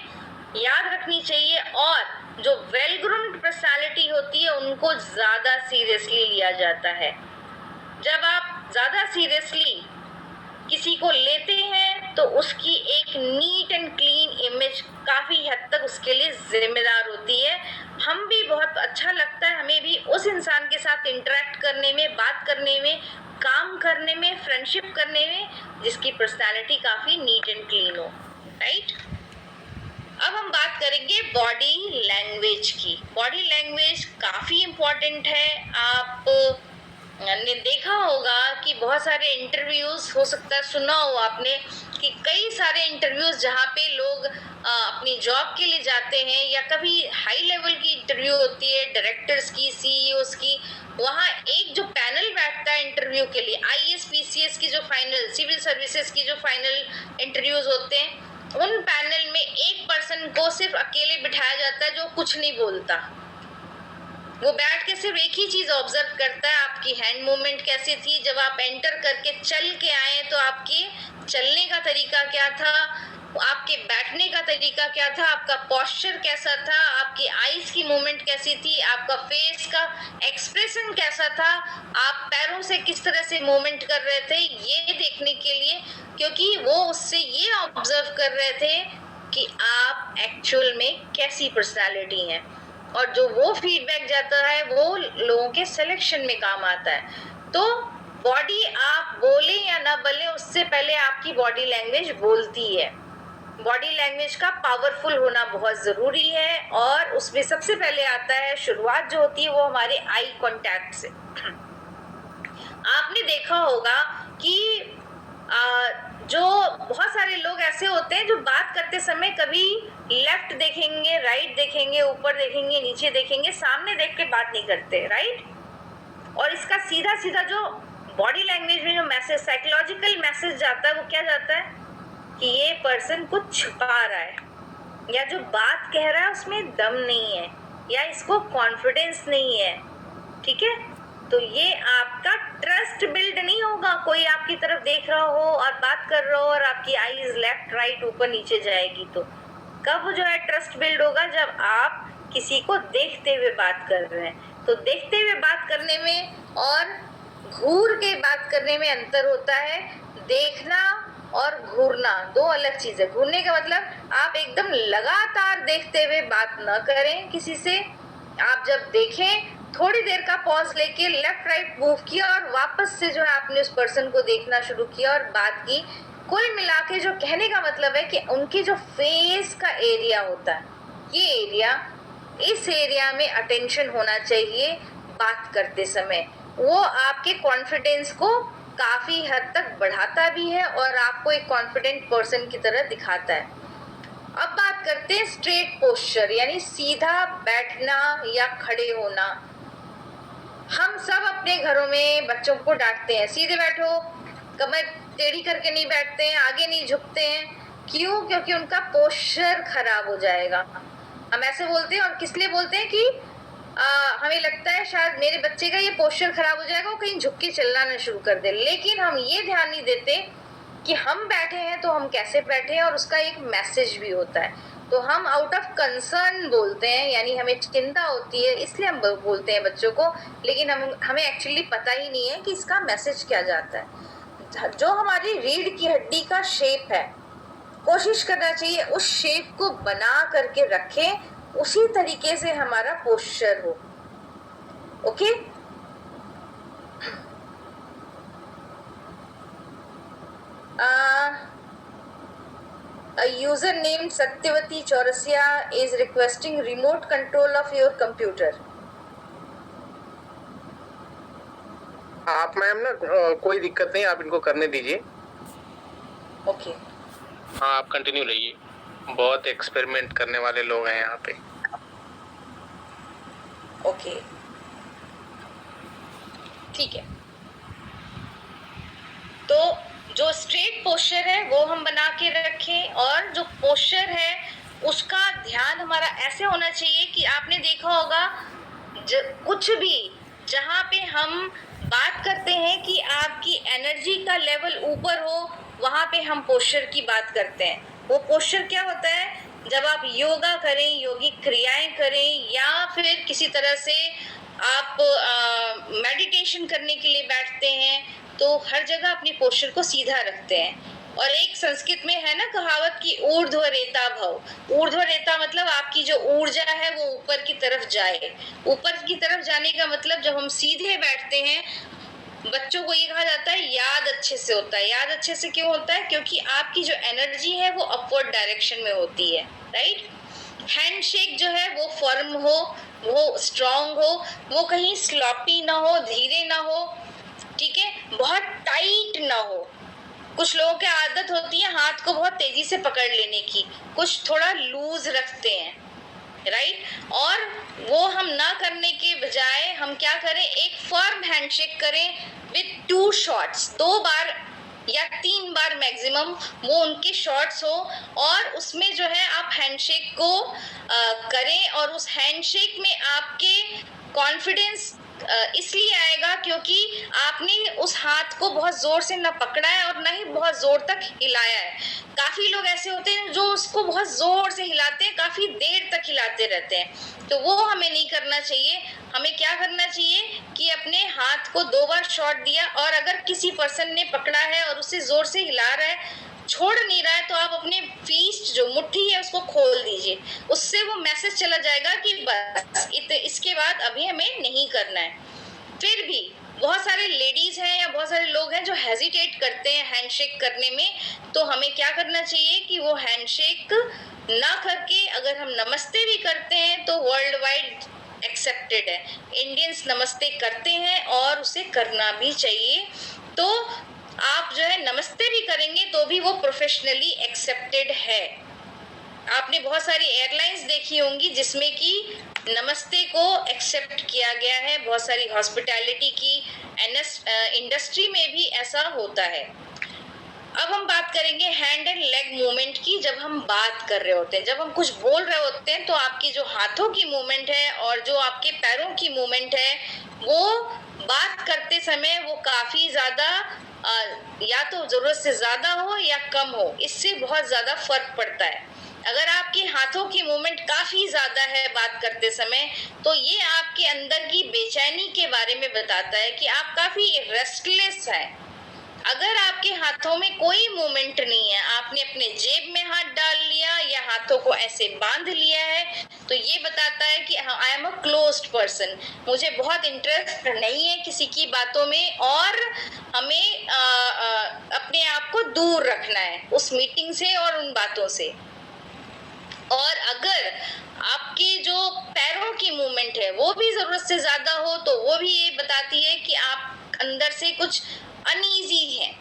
याद रखनी चाहिए। और जो वेल ग्रूम्ड पर्सनालिटी होती है उनको ज्यादा सीरियसली लिया जाता है। जब आप ज्यादा सीरियसली किसी को लेते हैं तो उसकी एक नीट एंड क्लीन इमेज काफी हद तक उसके लिए जिम्मेदार होती है। हम भी बहुत अच्छा लगता है हमें भी उस इंसान के साथ इंटरेक्ट करने में, बात करने में, काम करने में, फ्रेंडशिप करने में, जिसकी पर्सनालिटी काफी नीट एंड क्लीन हो, राइट। अब हम बात करेंगे बॉडी लैंग्वेज की। बॉडी लैंग्वेज काफी इम्पोर्टेंट है। आप ने देखा होगा कि बहुत सारे इंटरव्यूज, हो सकता है सुना हो आपने कि कई सारे इंटरव्यूज जहाँ पे लोग अपनी जॉब के लिए जाते हैं, या कभी हाई लेवल की इंटरव्यू होती है डायरेक्टर्स की, सीईओज की, वहाँ एक जो पैनल बैठता है इंटरव्यू के लिए, आईएएस पीसीएस की जो फाइनल, सिविल सर्विसेज की जो फाइनल इंटरव्यूज होते हैं, उन पैनल में एक पर्सन को सिर्फ अकेले बिठाया जाता है जो कुछ नहीं बोलता। वो बैठ के सिर्फ एक ही चीज ऑब्जर्व करता है, आपकी हैंड मूवमेंट कैसी थी, जब आप एंटर करके चल के आए तो आपके चलने का तरीका क्या था, आपके बैठने का तरीका क्या था, आपका पोस्चर कैसा था, आपकी आईज की मूवमेंट कैसी थी, आपका फेस का एक्सप्रेशन कैसा था, आप पैरों से किस तरह से मूवमेंट कर रहे थे, ये देखने के लिए, क्योंकि वो उससे ये ऑब्जर्व कर रहे थे कि आप एक्चुअल में कैसी पर्सनालिटी हैं। और जो वो फीडबैक जाता है वो लोगों के सिलेक्शन में काम आता है। तो बॉडी आप बोले या ना बोले, उससे पहले आपकी बॉडी लैंग्वेज बोलती है। बॉडी लैंग्वेज का पावरफुल होना बहुत जरूरी है, और उसमें सबसे पहले आता है, शुरुआत जो होती है वो हमारे आई कांटेक्ट से। आपने देखा होगा कि जो बहुत सारे लोग ऐसे होते हैं जो बात करते समय कभी लेफ्ट देखेंगे, राइट देखेंगे, ऊपर देखेंगे, नीचे देखेंगे, सामने देख के बात नहीं करते, राइट। और इसका सीधा सीधा जो बॉडी लैंग्वेज में जो मैसेज, साइकोलॉजिकल मैसेज जाता है, वो क्या जाता है कि ये पर्सन कुछ छुपा रहा है, या जो बात कह रहा है उसमें दम नहीं है, या इसको कॉन्फिडेंस नहीं है, ठीक है। तो ये आपका ट्रस्ट बिल्ड नहीं होगा। कोई आपकी तरफ देख रहा हो और बात कर रहा हो और आपकी आईज लेफ्ट राइट ऊपर नीचे जाएगी, तो कब जो है ट्रस्ट बिल्ड होगा, जब आप किसी को देखते हुए बात कर रहे हैं। तो देखते हुए बात करने में और घूर के बात करने में अंतर होता है। देखना और घूरना दो अलग चीज है। घूरने का मतलब आप एकदम लगातार देखते हुए बात न करें किसी से। आप जब देखें, थोड़ी देर का पॉज लेके लेफ्ट राइट मूव किया और वापस से जो है आपने उस पर्सन को देखना शुरू किया और बात की। कुल मिला के जो कहने का मतलब है कि उनके जो फेस का एरिया होता है, ये एरिया, इस एरिया में अटेंशन होना चाहिए बात करते समय। वो आपके कॉन्फिडेंस को काफी हद तक बढ़ाता भी है और आपको एक कॉन्फिडेंट पर्सन की तरह दिखाता है। अब बात करते हैं स्ट्रेट पोस्चर, यानी सीधा बैठना या खड़े होना। हम सब अपने घरों में बच्चों को डांटते हैं, सीधे बैठो, कमर टेढ़ी करके नहीं बैठते हैं, आगे नहीं झुकते हैं। क्यों? क्योंकि उनका पोस्चर खराब हो जाएगा। हम ऐसे बोलते हैं, और किस लिए बोलते हैं कि हमें लगता है शायद मेरे बच्चे का ये पोस्चर खराब हो जाएगा, वो कहीं झुक के चलना ना शुरू कर दे। लेकिन हम ये ध्यान नहीं देते कि हम बैठे हैं तो हम कैसे बैठे हैं, और उसका एक मैसेज भी होता है। तो हम आउट ऑफ कंसर्न बोलते हैं, यानी हमें चिंता होती है इसलिए हम बोलते हैं बच्चों को, लेकिन हमें एक्चुअली पता ही नहीं है कि इसका मैसेज क्या जाता है। जो हमारी रीढ़ की हड्डी का शेप है, कोशिश करना चाहिए उस शेप को बना करके रखें, उसी तरीके से हमारा पोस्चर हो। Okay, a user named Satyavati Chaurasia is requesting remote control of your computer. आप मैम ना कोई दिक्कत नहीं, आप इनको करने दीजिए। ओके, हाँ आप कंटिन्यू रहिए, बहुत एक्सपेरिमेंट करने वाले लोग हैं यहाँ पे। ओके, ठीक है। तो जो स्ट्रेट पोस्चर है वो हम बना के रखें, और जो पोस्चर है उसका ध्यान हमारा ऐसे होना चाहिए कि आपने देखा होगा कुछ भी जहाँ पे हम बात करते हैं कि आपकी एनर्जी का लेवल ऊपर हो, वहाँ पे हम पोस्चर की बात करते हैं। वो पोस्चर क्या होता है? जब आप योगा करें, योगिक क्रियाएं करें, या फिर किसी तरह से आप मेडिटेशन करने के लिए बैठते हैं, तो हर जगह अपनी पोस्चर को सीधा रखते हैं। और एक संस्कृत में है ना कहावत कि ऊर्ध्व रेता भव। ऊर्ध्व रेता मतलब आपकी जो ऊर्जा है वो ऊपर की तरफ जाए। ऊपर की तरफ जाने का मतलब जब हम सीधे बैठते हैं, बच्चों को ये कहा जाता है याद अच्छे से होता है। याद अच्छे से क्यों होता है? क्योंकि आपकी जो एनर्जी है वो अपवर्ड डायरेक्शन में होती है, राइट। हैंडशेक जो है वो फर्म हो, वो स्ट्रांग हो, वो कहीं स्लॉपी ना हो, धीरे ना हो, ठीक है, बहुत टाइट ना हो। कुछ लोगों की आदत होती है हाथ को बहुत तेजी से पकड़ लेने की, कुछ थोड़ा लूज रखते हैं, राइट। और वो हम ना करने के बजाय हम क्या करें, एक फर्म हैंडशेक करें विद 2 शॉट्स, 2 बार या 3 बार मैक्सिमम वो उनके शॉट्स हो, और उसमें जो है आप हैंडशेक को करें, और उस हैंडशेक में आपके कॉन्फिडेंस इसलिए आएगा क्योंकि आपने उस हाथ को बहुत जोर से ना पकड़ा है और ना ही बहुत जोर तक हिलाया है। काफी लोग ऐसे होते हैं जो उसको बहुत जोर से हिलाते हैं, काफी देर तक हिलाते रहते हैं, तो वो हमें नहीं करना चाहिए। हमें क्या करना चाहिए कि अपने हाथ को 2 बार शॉट दिया, और अगर किसी पर्सन ने पकड़ा है और उसे जोर से हिला रहा है, छोड़ नहीं रहा है, तो आप अपने फीस्ट जो मुट्ठी है उसको खोल दीजिए। उससे वो मैसेज चला जाएगा कि बस इसके बाद अभी हमें नहीं करना है। फिर भी बहुत सारे लेडीज हैं या बहुत सारे लोग हैं जो हेजिटेट करते हैं हैंडशेक करने में, तो हमें क्या करना चाहिए कि वो हैंडशेक ना करके अगर हम नमस्ते भी करते हैं तो वर्ल्ड वाइड एक्सेप्टेड है। इंडियंस नमस्ते करते हैं और उसे करना भी चाहिए। तो आप जो है नमस्ते भी करेंगे तो भी वो प्रोफेशनली एक्सेप्टेड है। आपने बहुत सारी एयरलाइंस देखी होंगी जिसमें कि नमस्ते को एक्सेप्ट किया गया है। बहुत सारी हॉस्पिटैलिटी की इंडस्ट्री में भी ऐसा होता है। अब हम बात करेंगे हैंड एंड लेग मूवमेंट की। जब हम बात कर रहे होते हैं, जब हम कुछ बोल रहे होते हैं, तो आपकी जो हाथों की मूवमेंट है और जो आपके पैरों की मूवमेंट है, वो बात करते समय वो काफी ज्यादा या तो जरूरत से ज्यादा हो या कम हो, इससे बहुत ज्यादा फर्क पड़ता है। अगर आपके हाथों की मूवमेंट काफी ज्यादा है बात करते समय, तो ये आपके अंदर की बेचैनी के बारे में बताता है कि आप काफी रेस्टलेस हैं। अगर आपके हाथों में कोई मूवमेंट नहीं है, आपने अपने जेब में हाथ डाल लिया या हाथों को ऐसे बांध लिया है, तो ये बताता है कि I am a closed person, मुझे बहुत इंटरेस्ट नहीं है किसी की बातों में, और हमें अपने आप को दूर रखना है उस मीटिंग से और उन बातों से। और अगर आपके जो पैरों की मूवमेंट है वो भी जरूरत से ज्यादा हो, तो वो भी ये बताती है कि आप अंदर से कुछ अनईजी है।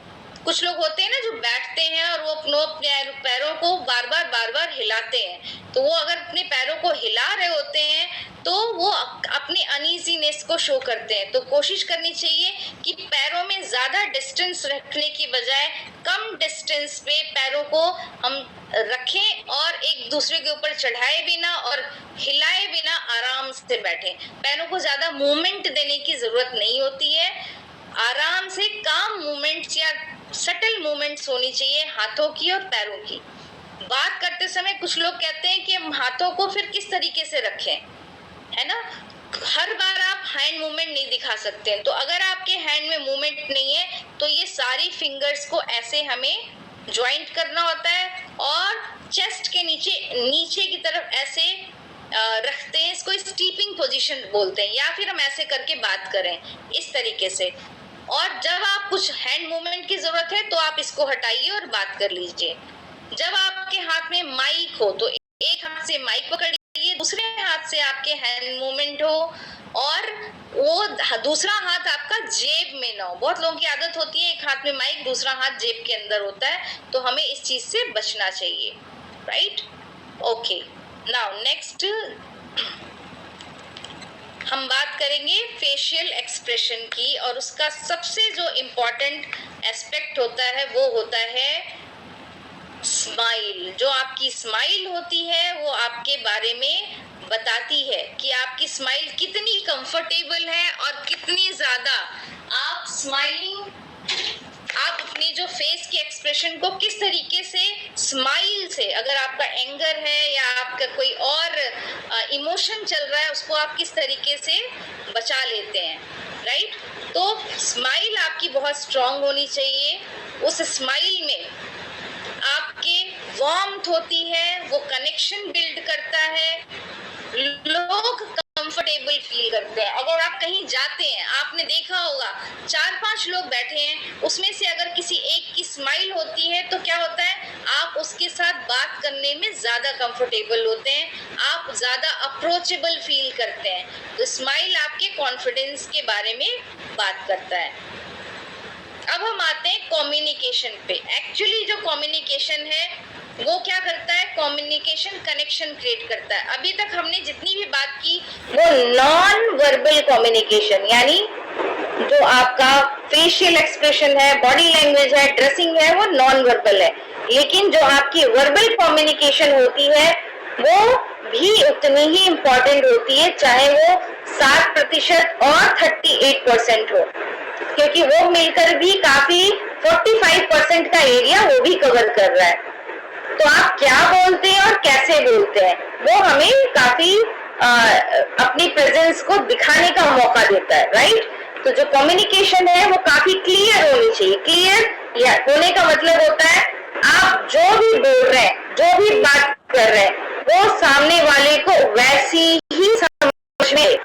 कुछ लोग होते हैं ना जो बैठते हैं और वो अपने पैरों को बार बार हिलाते हैं, तो वो अगर अपने पैरों को हिला रहे होते हैं तो वो अपनी अनईजीनेस को शो करते हैं। तो कोशिश करनी चाहिए कि पैरों में ज्यादा डिस्टेंस रखने की बजाय कम डिस्टेंस पे पैरों को हम रखें, और एक दूसरे के ऊपर चढ़ाए बिना और हिलाए बिना आराम से बैठें। पैरों को ज्यादा मूवमेंट देने की जरूरत नहीं होती है, आराम से काम मूवमेंट्स या सटल मूवमेंट्स होनी चाहिए हाथों की और पैरों की। बात करते समय कुछ लोग कहते हैं कि हम हाथों को फिर किस तरीके से रखें, है ना। हर बार आप हैंड मूवमेंट नहीं दिखा सकते हैं, तो अगर आपके हैंड में मूवमेंट नहीं है तो ये सारी फिंगर्स को ऐसे हमें ज्वाइंट करना होता है और चेस्ट के नीचे की तरफ ऐसे रखते हैं। इसको स्टीपिंग पोजीशन बोलते हैं, या फिर हम ऐसे करके बात करें इस तरीके से। और जब आप कुछ हैंड मूवमेंट की जरूरत है तो आप इसको हटाइए और बात कर लीजिए। जब आपके हाथ में माइक हो तो एक हाथ से माइक पकड़िए, दूसरे हाथ से आपके हैंड मूवमेंट हो, और वो दूसरा हाथ आपका जेब में ना हो। बहुत लोगों की आदत होती है एक हाथ में माइक, दूसरा हाथ जेब के अंदर होता है, तो हमें इस चीज से बचना चाहिए, राइट। ओके, नाउ नेक्स्ट हम बात करेंगे फेशियल एक्सप्रेशन की, और उसका सबसे जो इम्पोर्टेंट एस्पेक्ट होता है वो होता है स्माइल। जो आपकी स्माइल होती है वो आपके बारे में बताती है कि आपकी स्माइल कितनी कंफर्टेबल है और कितनी ज्यादा आप स्माइलिंग, आप अपनी जो फेस के एक्सप्रेशन को किस तरीके से स्माइल से, अगर आपका एंगर है या आपका कोई और इमोशन चल रहा है, उसको आप किस तरीके से बचा लेते हैं, राइट। तो स्माइल आपकी बहुत स्ट्रांग होनी चाहिए। उस स्माइल में आपके वार्मथ होती है, वो कनेक्शन बिल्ड करता है, लोग कंफर्टेबल फील करते हैं। अगर आप कहीं जाते हैं, आपने देखा होगा 4-5 लोग बैठे हैं, उसमें से अगर किसी एक की स्माइल होती है तो क्या होता है, आप उसके साथ बात करने में ज्यादा कंफर्टेबल होते हैं, आप ज्यादा अप्रोचेबल फील करते हैं। तो स्माइल आपके कॉन्फिडेंस के बारे में बात करता है। अब हम आते हैं कम्युनिकेशन पे। एक्चुअली जो कम्युनिकेशन है वो क्या करता है, कम्युनिकेशन कनेक्शन क्रिएट करता है। अभी तक हमने जितनी भी बात की वो नॉन वर्बल कम्युनिकेशन, यानी जो आपका फेशियल एक्सप्रेशन है, बॉडी लैंग्वेज है, ड्रेसिंग है, वो नॉन वर्बल है। लेकिन जो आपकी वर्बल कम्युनिकेशन होती है वो भी उतनी ही इम्पोर्टेंट होती है, चाहे वो 7% और 38% हो, क्योंकि वो मिलकर भी काफी 45% का एरिया वो भी कवर कर रहा है। तो आप क्या बोलते हैं और कैसे बोलते हैं वो हमें काफी अपनी प्रेजेंस को दिखाने का मौका देता है, राइट। तो जो कम्युनिकेशन है वो काफी क्लियर होनी चाहिए। क्लियर या होने का मतलब होता है आप जो भी बोल रहे हैं, जो भी बात कर रहे हैं, वो सामने वाले को वैसी ही समझ में,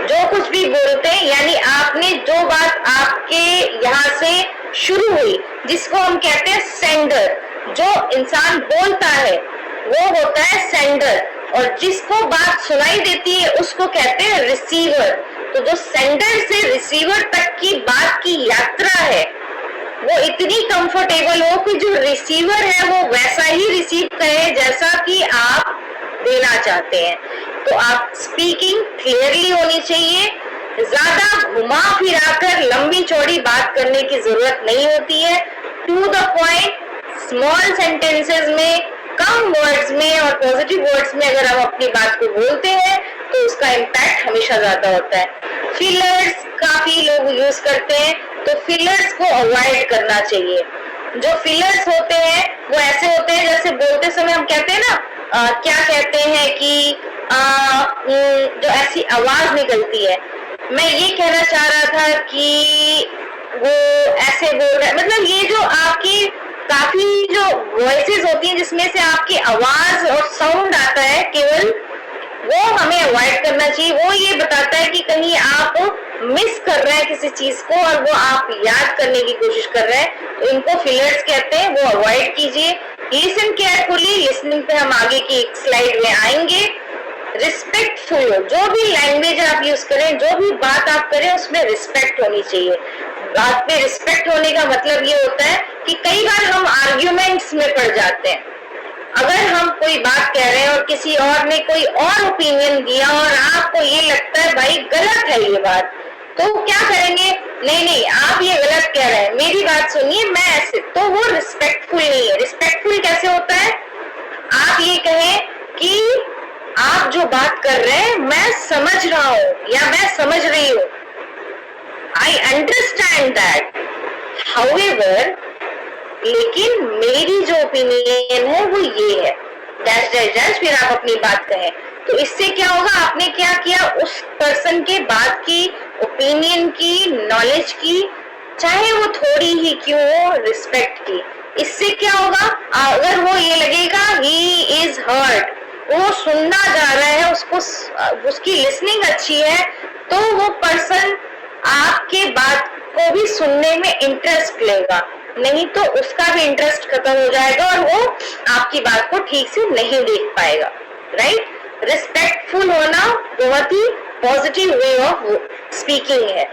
जो कुछ भी बोलते हैं, यानी आपने जो बात आपके यहाँ से शुरू हुई, जिसको हम कहते हैं सेंडर, जो इंसान बोलता है वो होता है सेंडर, और जिसको बात सुनाई देती है उसको कहते हैं रिसीवर। तो जो सेंडर से रिसीवर तक की बात की यात्रा है वो इतनी कंफर्टेबल हो कि जो रिसीवर है वो वैसा ही रिसीव करे जैसा कि आप देना चाहते हैं। तो आप स्पीकिंग क्लियरली होनी चाहिए, ज्यादा घुमा फिरा कर लंबी चौड़ी बात करने की जरूरत नहीं होती है। To the point, small sentences में, कम वर्ड्स में और पॉजिटिव वर्ड्स में अगर हम अपनी बात को बोलते हैं तो उसका इम्पैक्ट हमेशा ज्यादा होता है। फिलर्स काफी लोग यूज करते हैं, तो फिलर्स को अवॉइड करना चाहिए। जो फिलर्स होते हैं वो ऐसे होते हैं जैसे बोलते समय हम कहते हैं ना, क्या कहते हैं कि जो ऐसी आवाज निकलती है। मैं ये कहना चाह रहा था कि वो ऐसे बोल रहा है, मतलब ये जो आपकी काफी जो वॉइसेस होती हैं जिसमें से आपकी आवाज और साउंड आता है केवल, वो हमें अवॉइड करना चाहिए। वो ये बताता है कि कहीं आप मिस कर रहे हैं किसी चीज को और वो आप याद करने की कोशिश कर रहे हैं, तो इनको फिलर्स कहते हैं, वो अवॉइड कीजिए। लिसन केयरफुली, लिसनिंग पे हम आगे की एक स्लाइड में आएंगे। रिस्पेक्टफुल, जो भी लैंग्वेज आप यूज करें, जो भी बात आप करें, उसमें रिस्पेक्ट होनी चाहिए। बात में रिस्पेक्ट होने का मतलब ये होता है कि कई बार हम आर्ग्यूमेंट्स में पड़ जाते हैं। अगर हम कोई बात कह रहे हैं और किसी और ने कोई और ओपिनियन दिया और आपको ये लगता है भाई गलत है ये बात, तो क्या करेंगे, नहीं नहीं आप ये गलत कह रहे हैं, मेरी बात सुनिए, मैं ऐसे, तो वो रिस्पेक्टफुल नहीं है। रिस्पेक्टफुल कैसे होता है, आप ये कहें कि आप जो बात कर रहे हैं मैं समझ रहा हूं या मैं समझ रही हूं, आई अंडरस्टैंड दैट, हाउएवर, लेकिन मेरी जो ओपिनियन है वो ये है, डैश डैश डैश, फिर आप अपनी बात कहें। तो इससे क्या होगा, आपने क्या किया, उस पर्सन के बात की, ओपिनियन की, नॉलेज की, चाहे वो थोड़ी ही क्यों हो, रिस्पेक्ट की। इससे क्या होगा, अगर वो ये लगेगा ही इज हर्ट, वो सुनना जा रहा है, उसको उसकी लिसनिंग अच्छी है, तो वो पर्सन आपके बात को भी सुनने में इंटरेस्ट लेगा, नहीं तो उसका भी इंटरेस्ट खत्म हो जाएगा और वो आपकी बात को ठीक से नहीं देख पाएगा, राइट। रिस्पेक्टफुल होना बहुत ही पॉजिटिव वे ऑफ स्पीकिंग है।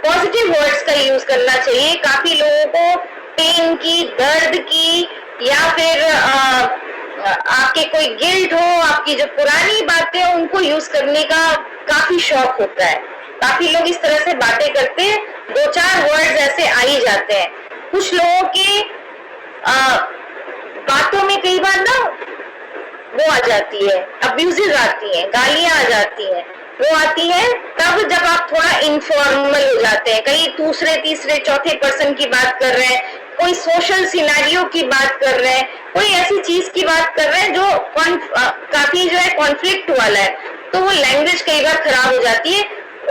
पॉजिटिव वर्ड्स का यूज करना चाहिए। काफी लोगों को पेन की, दर्द की, या फिर आपके कोई गिल्ट हो, आपकी जो पुरानी बातें हो, उनको यूज करने का काफी शौक होता है। काफी लोग इस तरह से बातें करते हैं, दो चार वर्ड्स ऐसे आ ही जाते हैं। कुछ लोगों के बातों में कई बार ना वो आ जाती है, अब्यूजेस आती हैं, गालियां आ जाती हैं। वो आती है तब जब आप थोड़ा इनफॉर्मल हो जाते हैं, कहीं दूसरे तीसरे चौथे पर्सन की बात कर रहे हैं, कोई सोशल सिनेरियो की बात कर रहे हैं, कोई ऐसी चीज की बात कर रहे हैं जो काफी जो है कॉन्फ्लिक्ट वाला है, तो वो लैंग्वेज कई बार खराब हो जाती है।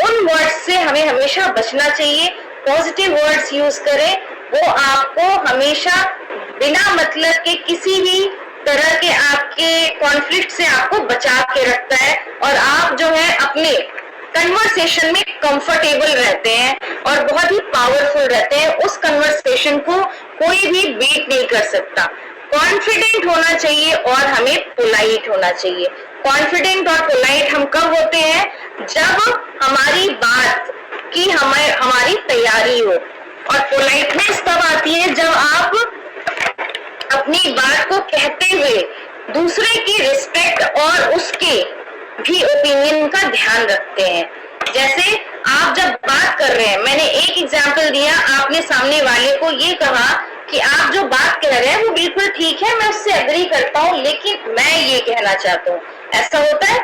उन वर्ड्स से हमें हमेशा बचना चाहिए। पॉजिटिव वर्ड्स यूज करें, वो आपको हमेशा बिना मतलब के किसी भी तरह के आपके कॉन्फ्लिक्ट से आपको बचा के रखता है, और आप जो है अपने कन्वर्सेशन में कंफर्टेबल रहते हैं और बहुत ही पावरफुल रहते हैं। उस कन्वर्सेशन को कोई भी बीट नहीं कर सकता। कॉन्फिडेंट होना चाहिए और हमें पोलाइट होना चाहिए। कॉन्फिडेंट और पोलाइट हम कब होते हैं? जब हमारी बात की हमारी तैयारी हो, और पोलाइटनेस तब आती है जब आप अपनी बात को कहते हुए दूसरे की रिस्पेक्ट और उसके भी ओपिनियन का ध्यान रखते हैं। जैसे आप जब बात कर रहे हैं, मैंने एक एग्जांपल दिया, आपने सामने वाले को ये कहा कि आप जो बात कह रहे हैं वो बिल्कुल ठीक है, मैं उससे एग्री करता हूँ, लेकिन मैं ये कहना चाहता हूँ। ऐसा होता है।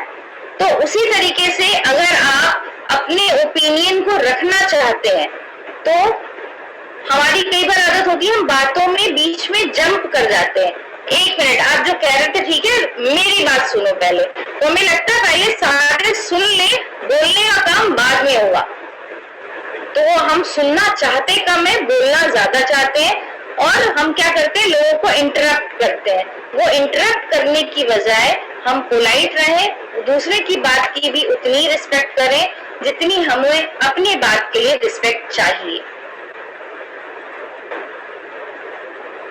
तो उसी तरीके से अगर आप अपने ओपिनियन को रखना चाहते हैं, तो हमारी कई बार आदत होती है हम बातों में बीच में जंप कर जाते हैं। एक मिनट, आप जो कह रहे थे ठीक है, मेरी बात सुनो पहले। तो हमें लगता है पहले सारे सुन ले, बोलने का काम बाद में होगा। तो हम सुनना चाहते कम है, बोलना ज्यादा चाहते हैं, और हम क्या करते हैं, लोगों को इंटरप्ट करते हैं। वो इंटरप्ट करने की बजाय हम पोलाइट रहें, दूसरे की बात की भी उतनी रिस्पेक्ट करें जितनी हमें अपनी बात के लिए रिस्पेक्ट चाहिए।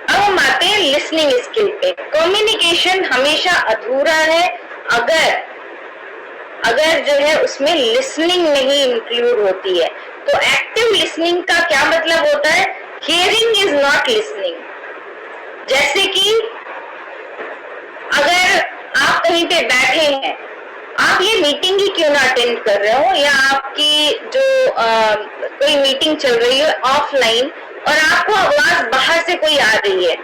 अब हम आते हैं लिसनिंग स्किल पे। कम्युनिकेशन हमेशा अधूरा है अगर जो है उसमें लिसनिंग नहीं इंक्लूड होती है। तो एक्टिव लिसनिंग का क्या मतलब होता है? Hearing is not listening. जैसे कि अगर आप कहीं पे बैठे हैं, आप ये मीटिंग ही क्यों ना अटेंड कर रहे हो, या आपकी जो कोई मीटिंग चल रही है ऑफलाइन, और आपको आवाज बाहर से कोई आ रही है,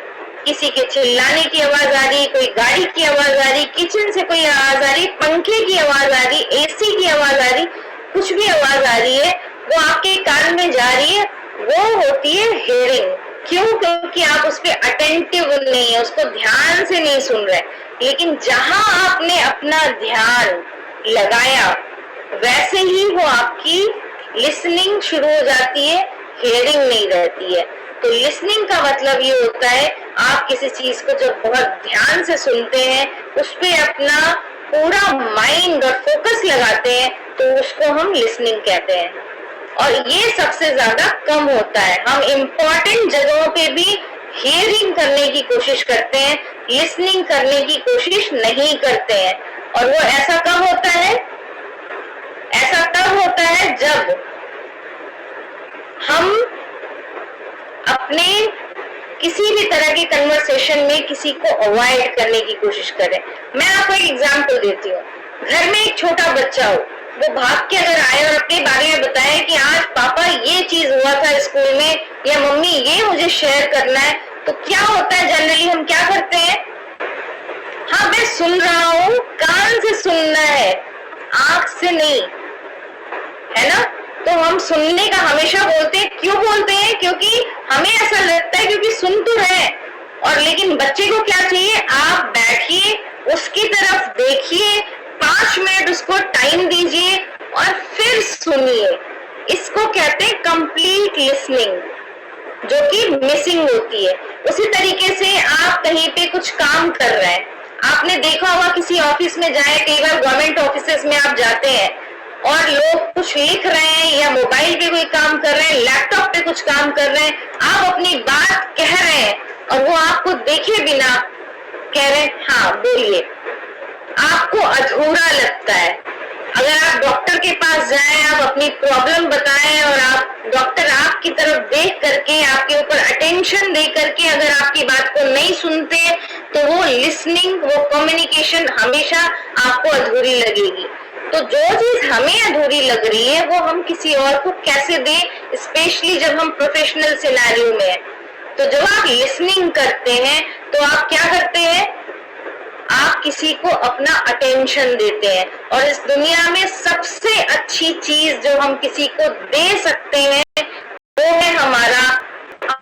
किसी के चिल्लाने की आवाज आ रही, कोई गाड़ी की आवाज आ रही, किचन से कोई आवाज आ रही, पंखे की आवाज आ रही, एसी की आवाज आ रही, कुछ भी आवाज आ रही है, वो आपके कान में जा रही है, वो होती है हियरिंग। क्यों? क्योंकि आप उस पर अटेंटिव नहीं है, उसको ध्यान से नहीं सुन रहे। लेकिन जहां आपने अपना ध्यान लगाया, वैसे ही वो आपकी लिसनिंग शुरू हो जाती है, हियरिंग नहीं रहती है। तो लिसनिंग का मतलब ये होता है, आप किसी चीज को जब बहुत ध्यान से सुनते हैं, उस पर अपना पूरा माइंड और फोकस लगाते हैं, तो उसको हम लिसनिंग कहते हैं। और ये सबसे ज्यादा कम होता है। हम इम्पोर्टेंट जगहों पे भी हियरिंग करने की कोशिश करते हैं, लिसनिंग करने की कोशिश नहीं करते हैं। और वो ऐसा कब होता है? ऐसा तब होता है जब हम अपने किसी भी तरह के कन्वर्सेशन में किसी को अवॉइड करने की कोशिश करें। मैं आपको एक एग्जांपल देती हूँ। घर में एक छोटा बच्चा हो, वो भाग के अगर आए और अपने बारे में बताए कि आज पापा ये चीज हुआ था स्कूल में, या मम्मी ये मुझे शेयर करना है, तो क्या होता है जनरली हम क्या करते हैं? हाँ, मैं सुन रहा हूँ, कान से सुनना है, आंख से नहीं, है ना? तो हम सुनने का हमेशा बोलते हैं। क्यों बोलते हैं? क्योंकि हमें ऐसा लगता है क्योंकि सुन तो रहे। और लेकिन बच्चे को क्या चाहिए? आप बैठिए, उसकी तरफ देखिए, 5 मिनट उसको टाइम दीजिए और फिर सुनिए। इसको कहते हैं कंप्लीट लिसनिंग, जो कि मिसिंग होती है। उसी तरीके से आप कहीं पे कुछ काम कर रहे हैं, आपने देखा होगा किसी ऑफिस में जाए, कई बार गवर्नमेंट ऑफिसेस में आप जाते हैं और लोग कुछ लिख रहे हैं या मोबाइल पे कोई काम कर रहे हैं, लैपटॉप पे कुछ काम कर रहे हैं, आप अपनी बात कह रहे हैं और वो आपको देखे बिना कह रहे हैं हाँ बोलिए, आपको अधूरा लगता है। अगर आप डॉक्टर के पास जाएं, आप अपनी प्रॉब्लम बताएं और आप डॉक्टर आपकी तरफ देख करके, आपके ऊपर अटेंशन दे करके अगर आपकी बात को नहीं सुनते, तो वो लिसनिंग, वो कम्युनिकेशन हमेशा आपको अधूरी लगेगी। तो जो चीज हमें अधूरी लग रही है वो हम किसी और को कैसे दें, स्पेशली जब हम प्रोफेशनल सिनेरियो में हैं। तो जब आप लिसनिंग करते हैं तो आप क्या करते हैं, आप किसी को अपना अटेंशन देते हैं। और इस दुनिया में सबसे अच्छी चीज जो हम किसी को दे सकते हैं वो है हमारा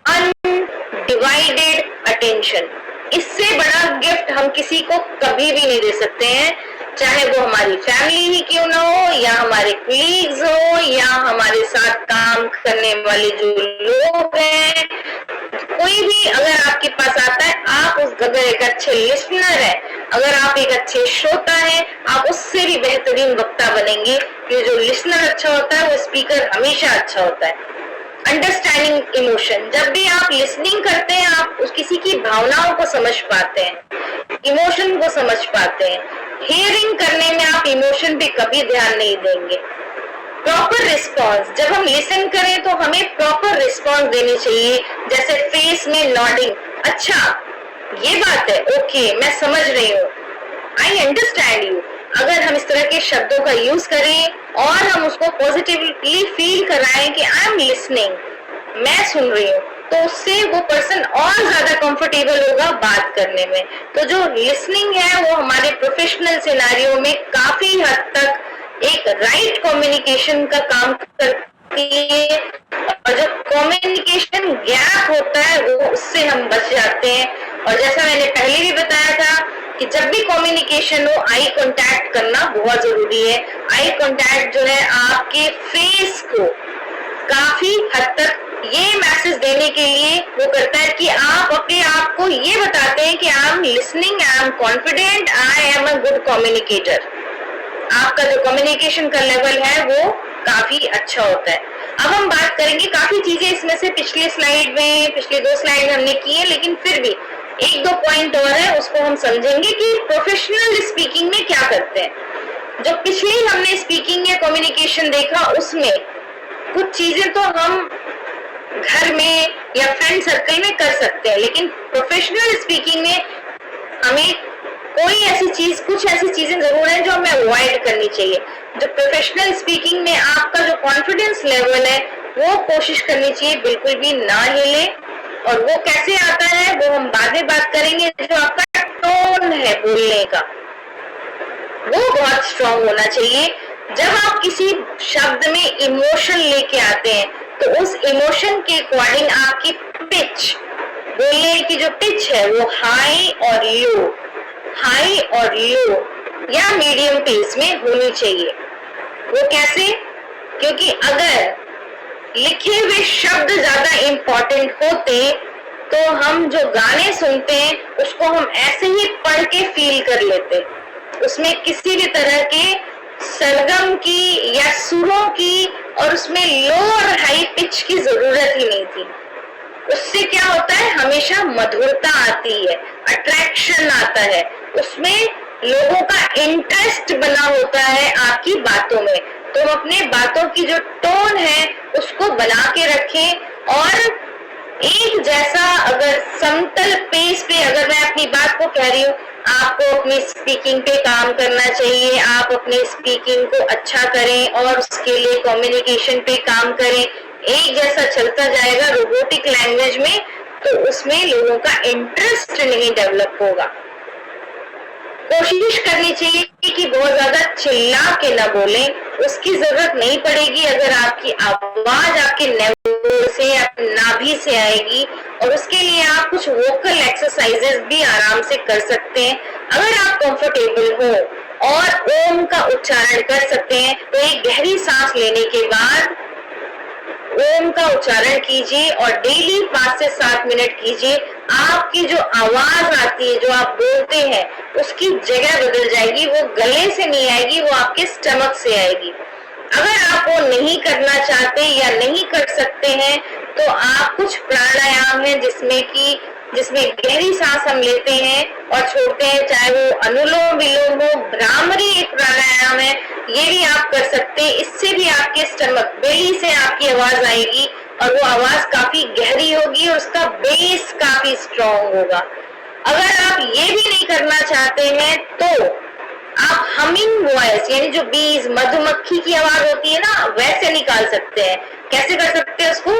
अनडिवाइडेड अटेंशन। इससे बड़ा गिफ्ट हम किसी को कभी भी नहीं दे सकते हैं, चाहे वो हमारी फैमिली ही क्यों ना हो, या हमारे कलीग्स हो, या हमारे साथ काम करने वाले जो लोग हैं। कोई भी अगर आपके पास आता है, आप अगर एक अच्छे लिसनर है, अगर आप एक अच्छे श्रोता है, आप उससे भी बेहतरीन वक्ता बनेंगे। कि जो लिसनर अच्छा होता है वो स्पीकर हमेशा अच्छा होता है। अंडरस्टैंडिंग इमोशन, जब भी आप लिसनिंग करते हैं आप किसी की भावनाओं को समझ पाते हैं, इमोशन को समझ पाते हैं। हियरिंग करने में आप इमोशन पे कभी ध्यान नहीं देंगे। प्रॉपर रिस्पॉन्स, जब हम लिसन करें तो हमें प्रॉपर रिस्पॉन्स देनी चाहिए, जैसे फेस में नॉडिंग, अच्छा ये बात है, ओके मैं समझ रही हूँ, आई अंडरस्टैंड यू। अगर हम इस तरह के शब्दों का यूज करें और हम उसको पॉजिटिवली फील कराएं कि आई एम लिसनिंग, मैं सुन रही हूँ, तो उससे वो पर्सन और ज्यादा कंफर्टेबल होगा बात करने में। तो जो लिसनिंग है वो हमारे प्रोफेशनल सिनेरियो में काफी हद तक एक राइट कम्युनिकेशन का काम करती है, और जो कम्युनिकेशन गैप होता है वो उससे हम बच जाते हैं। और जैसा मैंने पहले भी बताया था कि जब भी कम्युनिकेशन हो, आई कांटेक्ट करना बहुत जरूरी है। आई कांटेक्ट जो है आपके फेस को काफी हद तक ये मैसेज देने के लिए वो करता है कि आप अपने आप को ये बताते हैं कि I am listening, I am confident, I am a good communicator. आपका जो कम्युनिकेशन का लेवल है वो काफी अच्छा होता है। अब हम बात करेंगे, काफी चीजें इसमें से पिछले दो स्लाइड में हमने की है, लेकिन फिर भी एक दो पॉइंट और है, उसको हम समझेंगे कि प्रोफेशनल स्पीकिंग में क्या करते हैं। जो पिछली हमने स्पीकिंग या कम्युनिकेशन देखा उसमें कुछ चीजें तो हम घर में या फ्रेंड सर्कल में कर सकते हैं, लेकिन प्रोफेशनल स्पीकिंग में हमें कुछ ऐसी चीजें जरूर है जो हमें अवॉइड करनी चाहिए। जो प्रोफेशनल स्पीकिंग में आपका जो कॉन्फिडेंस लेवल है वो कोशिश करनी चाहिए बिल्कुल भी ना हिले। और वो कैसे आता है वो हम बाद में बात करेंगे। जो आपका टोन है बोलने का वो बहुत स्ट्रांग होना चाहिए। जब आप किसी शब्द में इमोशन लेके आते हैं तो उस इमोशन के अकॉर्डिंग आपकी पिच, बोलने की जो पिच है वो हाई और लो या मीडियम पेस में होनी चाहिए। वो कैसे? क्योंकि अगर लिखे हुए शब्द ज्यादा इंपॉर्टेंट होते तो हम जो गाने सुनते हैं उसको हम ऐसे ही पढ़ के फील कर लेते, उसमें किसी भी तरह के सरगम की या सुरों की और उसमें लो और हाई पिच की जरूरत ही नहीं थी। उससे क्या होता है, हमेशा मधुरता आती है, अट्रैक्शन आता है, उसमें लोगों का इंटरेस्ट बना होता है आपकी बातों में। तो अपने बातों की जो टोन है उसको बना के रखें और एक जैसा, अगर समतल पेस पे अगर मैं अपनी बात को कह रही हूँ, आपको अपनी स्पीकिंग पे काम करना चाहिए। आप अपनी स्पीकिंग को अच्छा करें और उसके लिए कम्युनिकेशन पे काम करें। एक जैसा चलता जाएगा रोबोटिक लैंग्वेज में तो उसमें लोगों का इंटरेस्ट नहीं डेवलप होगा। कोशिश करनी चाहिए कि बहुत ज्यादा चिल्ला के ना बोलें, उसकी जरूरत नहीं पड़ेगी अगर आपकी आवाज आपके नेवल से या नाभि से आएगी। और उसके लिए आप कुछ वोकल एक्सरसाइजेस भी आराम से कर सकते हैं। अगर आप कंफर्टेबल हो और ओम का उच्चारण कर सकते हैं तो एक गहरी सांस लेने के बाद ओम का उच्चारण कीजिए और डेली 5 से 7 मिनट कीजिए। आपकी जो आवाज आती है, जो आप बोलते हैं, उसकी जगह बदल जाएगी। वो गले से नहीं आएगी, वो आपके स्टमक से आएगी। अगर आप वो नहीं करना चाहते या नहीं कर सकते हैं तो आप कुछ प्राणायाम है जिसमें गहरी सांस हम लेते हैं और छोड़ते हैं, चाहे वो अनुलोम विलोम हो, भ्रामरी एक प्राणायाम है, ये भी आप कर सकते हैं। इससे भी आपके स्टमक, बेली से आपकी आवाज आएगी और वो आवाज काफी गहरी होगी और उसका बेस काफी स्ट्रॉन्ग होगा। अगर आप ये भी नहीं करना चाहते हैं तो आप हमिंग वॉइस, यानी जो बीज मधुमक्खी की आवाज होती है ना, वैसे निकाल सकते हैं। कैसे कर सकते हैं उसको?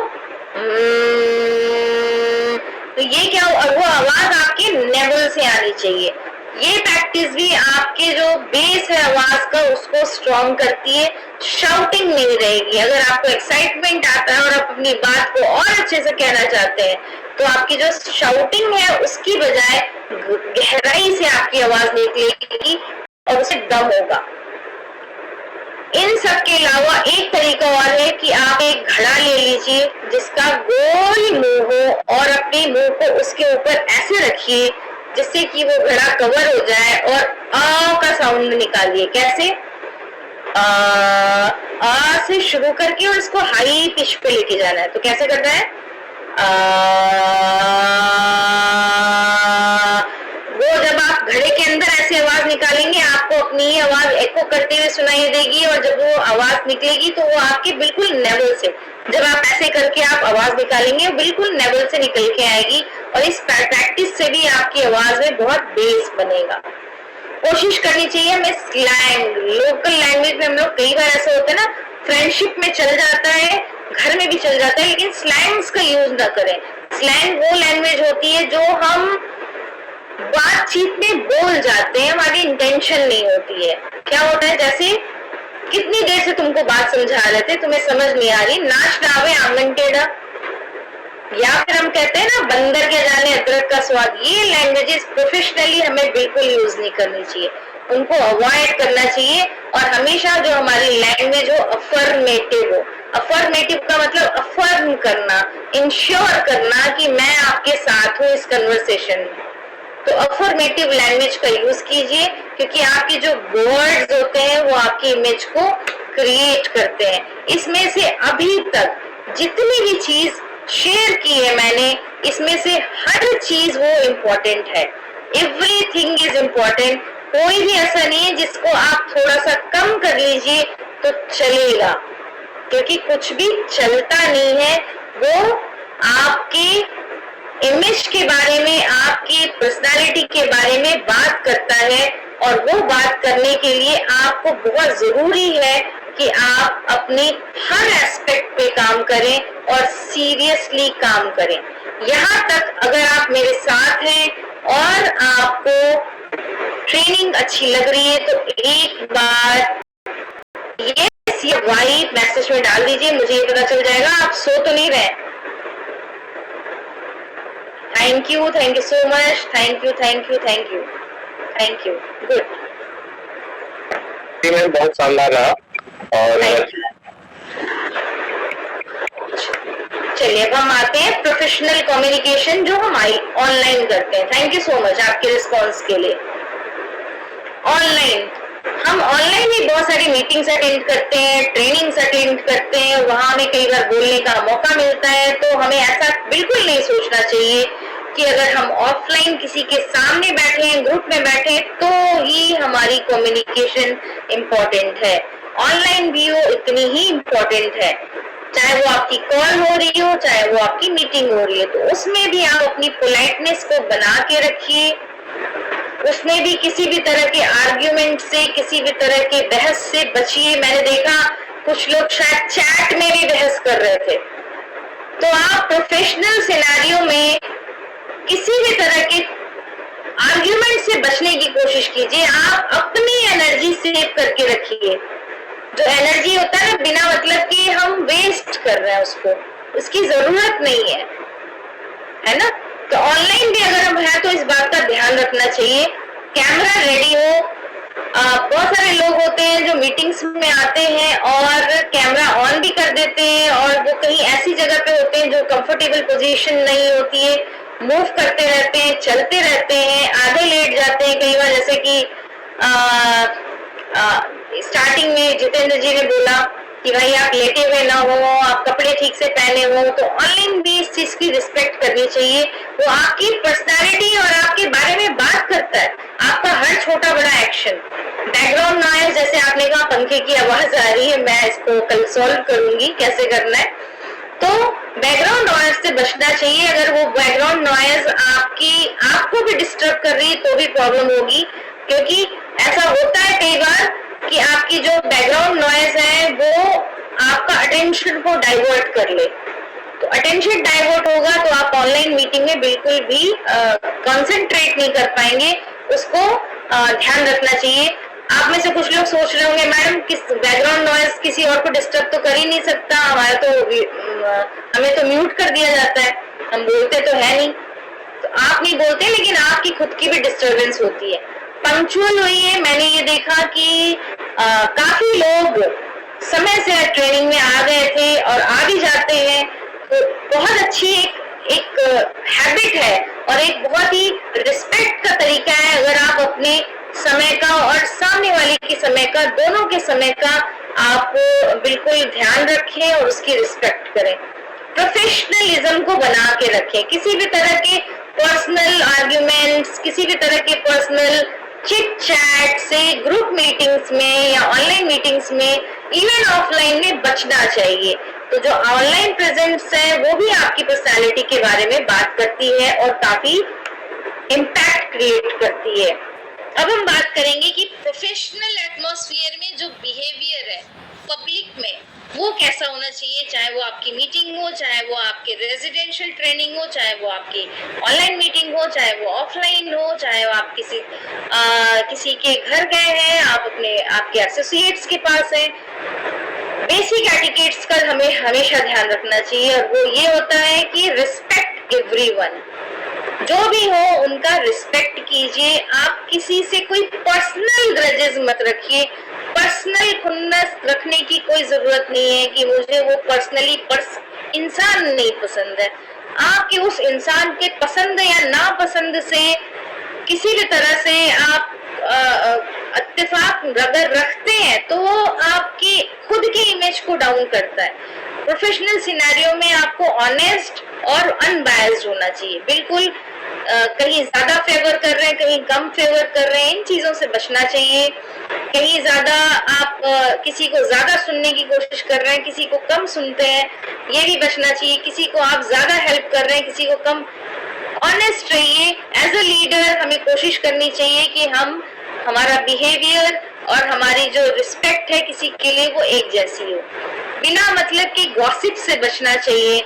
तो ये क्या, वो आवाज आपके नेवल से आनी चाहिए। ये प्रैक्टिस भी आपके जो बेस है आवाज का उसको स्ट्रॉन्ग करती है, शाउटिंग नहीं रहेगी। अगर आपको एक्साइटमेंट आता है और आप अपनी बात को और अच्छे से कहना चाहते हैं तो आपकी जो शाउटिंग है उसकी बजाय गहराई से आपकी आवाज निकलेगी और उसे दम होगा। इन सब के अलावा एक तरीका और है कि आप एक घड़ा ले लीजिए जिसका गोल मुंह हो और अपने मुंह को उसके ऊपर ऐसे रखिए जिससे कि वो घड़ा कवर हो जाए और आ का साउंड निकालिए। कैसे? आ से शुरू करके और इसको हाई पिच पे लेके जाना है। तो कैसे करना है? वो जब आप घड़े के अंदर ऐसे आवाज निकालेंगे आपको अपनी ही आवाज एको करते हुए सुनाई देगी और जब वो आवाज निकलेगी तो वो आपके बिल्कुल नेवल से, जब आप ऐसे करके आप आवाज निकालेंगे वो बिल्कुल नेवल से निकल के आएगी और इस प्रैक्टिस से भी आपकी आवाज में बहुत बेस बनेगा। कोशिश करनी चाहिए हमें स्लैंग, लोकल लैंग्वेज में हम लोग कई बार ऐसे होते हैं ना, फ्रेंडशिप में चल जाता है, घर में भी चल जाता है, लेकिन स्लैंग्स का यूज ना करें। स्लैंग वो लैंग्वेज होती है जो हम बातचीत में बोल जाते हैं, हमारी इंटेंशन नहीं होती है। क्या होता है, जैसे कितनी देर से तुमको बात समझा रहे थे, तुम्हें समझ नहीं आ रही, नाच ना आवे आंगन टेढ़ा, या फिर हम कहते हैं ना बंदर के जाने अदरक का स्वाद। ये लैंग्वेजेस प्रोफेशनली हमें बिल्कुल यूज नहीं करनी चाहिए, उनको अवॉइड करना चाहिए और हमेशा जो हमारी लैंग्वेज हो अफर्मेटिव हो। अफर्मेटिव का मतलब अफर्म करना, इंश्योर करना कि मैं आपके साथ हूँ इस कन्वर्सेशन में। तो अफर्मेटिव लैंग्वेज का यूज कीजिए क्योंकि आपके जो वर्ड्स होते हैं वो आपकी इमेज को क्रिएट करते हैं। इसमें से अभी तक जितनी भी चीज शेयर की है मैंने, इसमें से हर चीज वो इम्पोर्टेंट है। Everything is important. कोई भी ऐसा नहीं है जिसको आप थोड़ा सा कम कर लीजिए तो चलेगा, क्योंकि कुछ भी चलता नहीं है। वो आपके इमेज के बारे में, आपकी पर्सनालिटी के बारे में बात करता है और वो बात करने के लिए आपको बहुत जरूरी है कि आप अपने हर एस्पेक्ट पे काम करें और सीरियसली काम करें। यहाँ तक अगर आप मेरे साथ हैं और आपको ट्रेनिंग अच्छी लग रही है तो एक बार ये वाइट मैसेज में डाल दीजिए, मुझे ये पता चल जाएगा आप सो तो नहीं रहे। Thank you so much, thank you. Good ma'am, बहुत शानदार रहा। और चलिए अब हम आते हैं प्रोफेशनल कम्युनिकेशन जो हम ऑनलाइन करते हैं। थैंक यू सो मच आपके रिस्पॉन्स के लिए। ऑनलाइन हम ऑनलाइन भी बहुत सारी मीटिंग्स अटेंड करते हैं, ट्रेनिंग्स अटेंड करते हैं, वहां हमें कई बार बोलने का मौका मिलता है। तो हमें ऐसा बिल्कुल नहीं सोचना चाहिए कि अगर हम ऑफलाइन किसी के सामने बैठे हैं, ग्रुप में बैठे हैं, तो ही हमारी कम्युनिकेशन इम्पोर्टेंट है। ऑनलाइन भी वो इतनी ही इम्पोर्टेंट है, चाहे वो आपकी कॉल हो रही हो, चाहे वो आपकी मीटिंग हो रही है। तो उसमें भी आप अपनी पोलाइटनेस को बना के रखिए, उसमें भी किसी भी तरह के आर्ग्यूमेंट से, किसी भी तरह के बहस से बचिए। मैंने देखा कुछ लोग शायद चैट में भी बहस कर रहे थे। तो आप प्रोफेशनल सिनेरियो में किसी भी तरह के आर्ग्यूमेंट से बचने की कोशिश कीजिए। आप अपनी एनर्जी सेव करके रखिए। जो एनर्जी होता है ना, बिना मतलब कि हम वेस्ट कर रहे हैं उसको, उसकी जरूरत नहीं है ना। तो ऑनलाइन भी अगर हम है तो इस बात का ध्यान रखना चाहिए, कैमरा रेडी हो। बहुत सारे लोग होते हैं जो मीटिंग्स में आते हैं और कैमरा ऑन भी कर देते हैं और वो कहीं ऐसी जगह पे होते हैं जो कंफर्टेबल पोजीशन नहीं होती है, मूव करते रहते हैं, चलते रहते हैं, आधे लेट जाते हैं कई बार। जैसे कि स्टार्टिंग में जितेंद्र जी ने बोला कि भाई आप लेटे हुए ना हो, आप कपड़े ठीक से पहने हो। तो ऑनलाइन भी इस चीज की रिस्पेक्ट करनी चाहिए। वो आपकी पर्सनालिटी और आपके बारे में बात करता है, आपका हर छोटा बड़ा एक्शन। बैकग्राउंड नॉइज, जैसे आपने कहा पंखे की आवाज आ रही है, मैं इसको कल सॉल्व करूंगी कैसे करना है। तो बैकग्राउंड नॉइज से बचना चाहिए। अगर वो बैकग्राउंड नॉइज आपको भी डिस्टर्ब कर रही है तो भी प्रॉब्लम होगी, क्योंकि ऐसा होता है कई बार कि आपकी जो बैकग्राउंड नॉइज है वो आपका अटेंशन को डाइवर्ट कर ले, तो अटेंशन डाइवर्ट होगा तो आप ऑनलाइन मीटिंग में बिल्कुल भी कंसंट्रेट नहीं कर पाएंगे। उसको ध्यान रखना चाहिए। आप में से कुछ लोग सोच रहे होंगे मैडम किस बैकग्राउंड नॉइज किसी और को डिस्टर्ब तो कर ही नहीं सकता, हमें तो म्यूट कर दिया जाता है, हम बोलते तो है नहीं। तो आप नहीं बोलते लेकिन आपकी खुद की भी डिस्टर्बेंस होती है। पंक्चुअल होइए। मैंने ये देखा कि काफी लोग समय से ट्रेनिंग में आ गए थे और आ भी जाते हैं, तो बहुत अच्छी एक हैबिट है और एक बहुत ही रिस्पेक्ट का तरीका है। अगर आप अपने समय का और सामने वाले के समय का, दोनों के समय का आप बिल्कुल ध्यान रखें और उसकी रिस्पेक्ट करें। प्रोफेशनलिज्म को बना के रखें। किसी भी तरह के पर्सनल आर्ग्यूमेंट्स, किसी भी तरह के पर्सनल चिट चैट से ग्रुप मीटिंग्स में या ऑनलाइन मीटिंग्स में, इवन ऑफलाइन में बचना चाहिए। तो जो ऑनलाइन प्रेजेंस है वो भी आपकी पर्सनालिटी के बारे में बात करती है और काफी इम्पैक्ट क्रिएट करती है। अब हम बात करेंगे कि प्रोफेशनल एटमॉस्फेयर में जो बिहेवियर है पब्लिक में वो कैसा होना चाहिए, चाहे वो आपकी मीटिंग हो, चाहे वो आपके रेजिडेंशियल ट्रेनिंग हो, चाहे वो आपकी ऑनलाइन मीटिंग हो, चाहे वो ऑफलाइन हो, चाहे वो आप किसी के घर गए हैं, आप आपके एसोसिएट्स के पास हैं। बेसिक एटिकेट्स का हमें हमेशा ध्यान रखना चाहिए और वो ये होता है कि रिस्पेक्ट एवरीवन। जो भी हो उनका रिस्पेक्ट कीजिए। आप किसी से कोई पर्सनल ग्रजेस मत रखिए। पर्सनल खुन्नस रखने की कोई जरूरत नहीं है कि मुझे वो पर्सनली इंसान नहीं पसंद है। आपके उस इंसान के पसंद या नापसंद से किसी भी तरह से आप इत्तेफाक अगर रखते हैं तो वो आपकी खुद की इमेज को डाउन करता है। प्रोफेशनल सिनेरियो में आपको ऑनेस्ट और अनबायस्ड होना चाहिए। बिल्कुल कहीं ज्यादा फेवर कर रहे हैं, कहीं कम फेवर कर रहे हैं, इन चीजों से बचना चाहिए। कहीं ज्यादा आप किसी को ज्यादा सुनने की कोशिश कर रहे हैं, किसी को कम सुनते हैं, ये भी बचना चाहिए। किसी को आप ज्यादा हेल्प कर रहे हैं, किसी को कम। ऑनेस्ट रहिए। एज अ लीडर हमें कोशिश करनी चाहिए कि हमारा बिहेवियर और हमारी जो रिस्पेक्ट है किसी के लिए वो एक जैसी हो। बिना मतलब की गॉसिप से बचना चाहिए।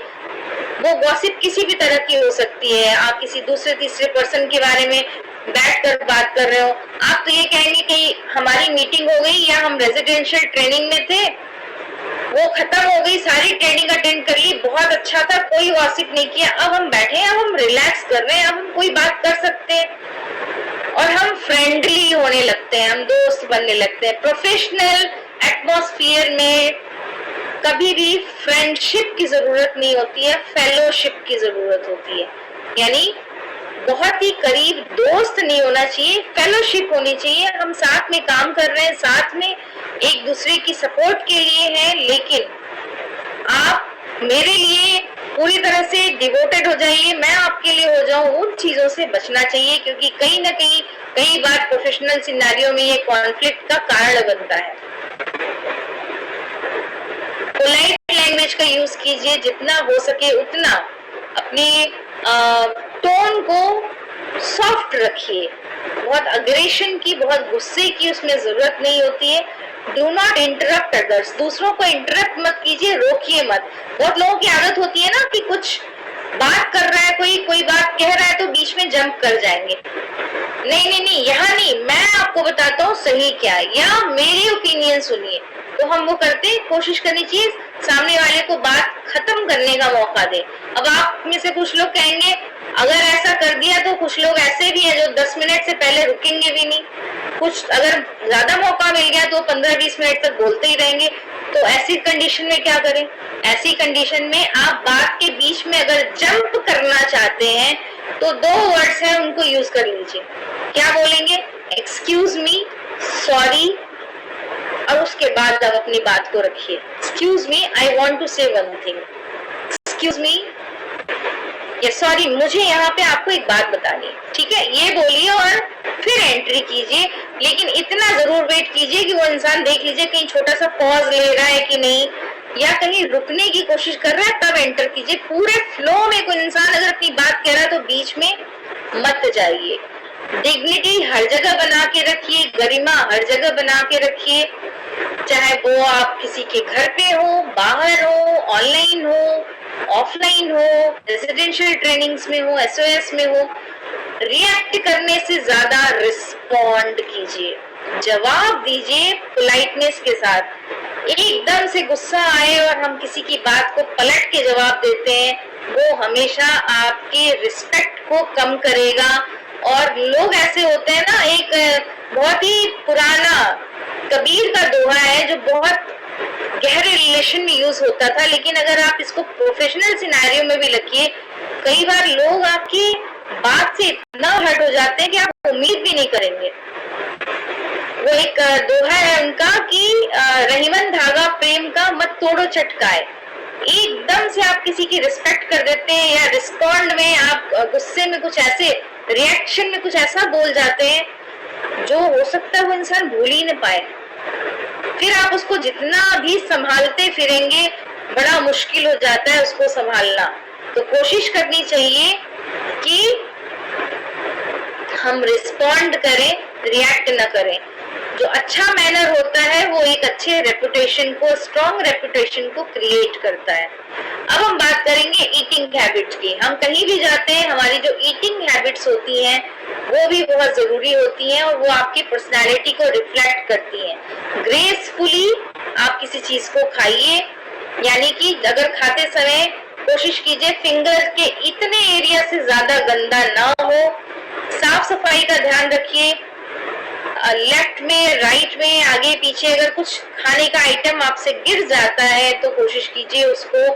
वो गॉसिप किसी भी तरह की हो सकती है। आप किसी दूसरे तीसरे पर्सन के बारे में बैठकर बात कर रहे हो, आप तो ये कहेंगे कि हमारी मीटिंग हो गई या हम रेजिडेंशियल ट्रेनिंग में थे, वो खत्म हो गई, सारी ट्रेनिंग अटेंड करी, बहुत अच्छा था, कोई गॉसिप नहीं किया, अब हम बैठे हैं, अब हम रिलैक्स कर रहे हैं, अब हम कोई बात कर सकते हैं और हम फ्रेंडली होने लगते हैं, हम दोस्त बनने लगते हैं। प्रोफेशनल एटमॉस्फेयर में कभी भी फ्रेंडशिप की जरूरत नहीं होती है, फेलोशिप की जरूरत होती है। यानी बहुत ही करीब दोस्त नहीं होना चाहिए, फेलोशिप होनी चाहिए। हम साथ में काम कर रहे हैं, साथ में एक दूसरे की सपोर्ट के लिए हैं, लेकिन आप मेरे लिए पूरी तरह से डिवोटेड हो जाइए, मैं आपके लिए हो जाऊं, उन चीजों से बचना चाहिए क्योंकि कहीं ना कहीं कई बार प्रोफेशनल सिनेरियो में ये कॉन्फ्लिक्ट का कारण बनता है। पोलाइट लैंग्वेज का यूज कीजिए, जितना हो सके उतना अपनी टोन को सॉफ्ट रखिए। बहुत अग्रेशन की, बहुत गुस्से की उसमें जरूरत नहीं होती है। डू नॉट इंटरप्ट अदर्स, दूसरों को इंटरप्ट मत कीजिए, रोकिए मत। बहुत लोगों की आदत होती है ना कि कुछ बात कर रहा है, कोई बात कह रहा है तो बीच में जंप कर जाएंगे। नहीं, यहाँ नहीं, मैं आपको बताता हूँ सही क्या है, या मेरी ओपिनियन सुनिए। तो हम वो करते, कोशिश करनी चाहिए सामने वाले को बात खत्म करने का मौका दे। अब आप में से कुछ लोग कहेंगे अगर ऐसा कर दिया, तो कुछ लोग ऐसे भी हैं जो 10 मिनट से पहले रुकेंगे भी नहीं। कुछ अगर ज्यादा मौका मिल गया तो 15-20 मिनट तक बोलते ही रहेंगे। तो ऐसी कंडीशन में क्या करें? ऐसी कंडीशन में आप बात के बीच में अगर जंप करना चाहते हैं तो 2 वर्ड्स हैं, उनको यूज कर लीजिए। क्या बोलेंगे? एक्सक्यूज मी, सॉरी, और उसके बाद आप अपनी बात को रखिए। Excuse me, I want to say one thing. Excuse me, ये सॉरी, मुझे यहाँ पे आपको एक बात बतानी है, ठीक है? ये बोलिए और फिर एंट्री कीजिए, लेकिन इतना जरूर वेट कीजिए कि वो इंसान देख लीजिए कहीं छोटा सा पॉज ले रहा है कि नहीं, या कहीं रुकने की कोशिश कर रहा है, तब एंटर कीजिए। पूरे फ्लो में कोई इंसान अगर अपनी बात कह रहा है तो बीच में मत जाइए। डिग्निटी हर जगह बना के रखिए, गरिमा हर जगह बना के रखिए, चाहे वो आप किसी के घर पे हो, बाहर हो, ऑनलाइन हो, ऑफलाइन हो, रेजिडेंशियल ट्रेनिंग्स में हो, एसओएस में हो। रिएक्ट करने से ज्यादा रिस्पॉन्ड कीजिए, जवाब दीजिए पोलाइटनेस के साथ। एकदम से गुस्सा आए और हम किसी की बात को पलट के जवाब देते हैं, वो हमेशा आपके रिस्पेक्ट को कम करेगा। और लोग ऐसे होते हैं ना, एक बहुत ही पुराना कबीर का दोहा है जो बहुत गहरे रिलेशन में यूज होता था, लेकिन अगर आप इसको प्रोफेशनल सिनेरियो में भी रखिए, कई बार लोग आपकी बात से इतना हर्ट हो जाते हैं कि आप उम्मीद भी नहीं करेंगे। वो एक दोहा है उनका कि रहीमन धागा प्रेम का मत तोड़ो चटकाए। एकदम से आप किसी की रिस्पेक्ट कर देते हैं या रिस्पॉन्ड में आप गुस्से में कुछ ऐसे, रिएक्शन में कुछ ऐसा बोल जाते हैं जो हो सकता है वो इंसान भूल ही न पाए। फिर आप उसको जितना भी संभालते फिरेंगे, बड़ा मुश्किल हो जाता है उसको संभालना। तो कोशिश करनी चाहिए कि हम रिस्पॉन्ड करें, रिएक्ट न करें। जो अच्छा मैनर होता है वो एक अच्छे रेपुटेशन को, स्ट्रॉन्ग रेपुटेशन को क्रिएट करता है। अब हम बात करेंगे ईटिंग हैबिट्स की। हम कहीं भी जाते हैं, हमारी जो ईटिंग हैबिट्स होती हैं वो भी बहुत जरूरी होती हैं और वो आपकी पर्सनालिटी को रिफ्लेक्ट करती हैं। ग्रेसफुली आप किसी चीज को खाइए, यानी कि अगर खाते समय कोशिश कीजिए फिंगर के इतने एरिया से ज्यादा गंदा ना हो। साफ सफाई का ध्यान रखिए। लेफ्ट में, राइट में, आगे पीछे अगर कुछ खाने का आइटम आपसे गिर जाता है तो कोशिश कीजिए उसको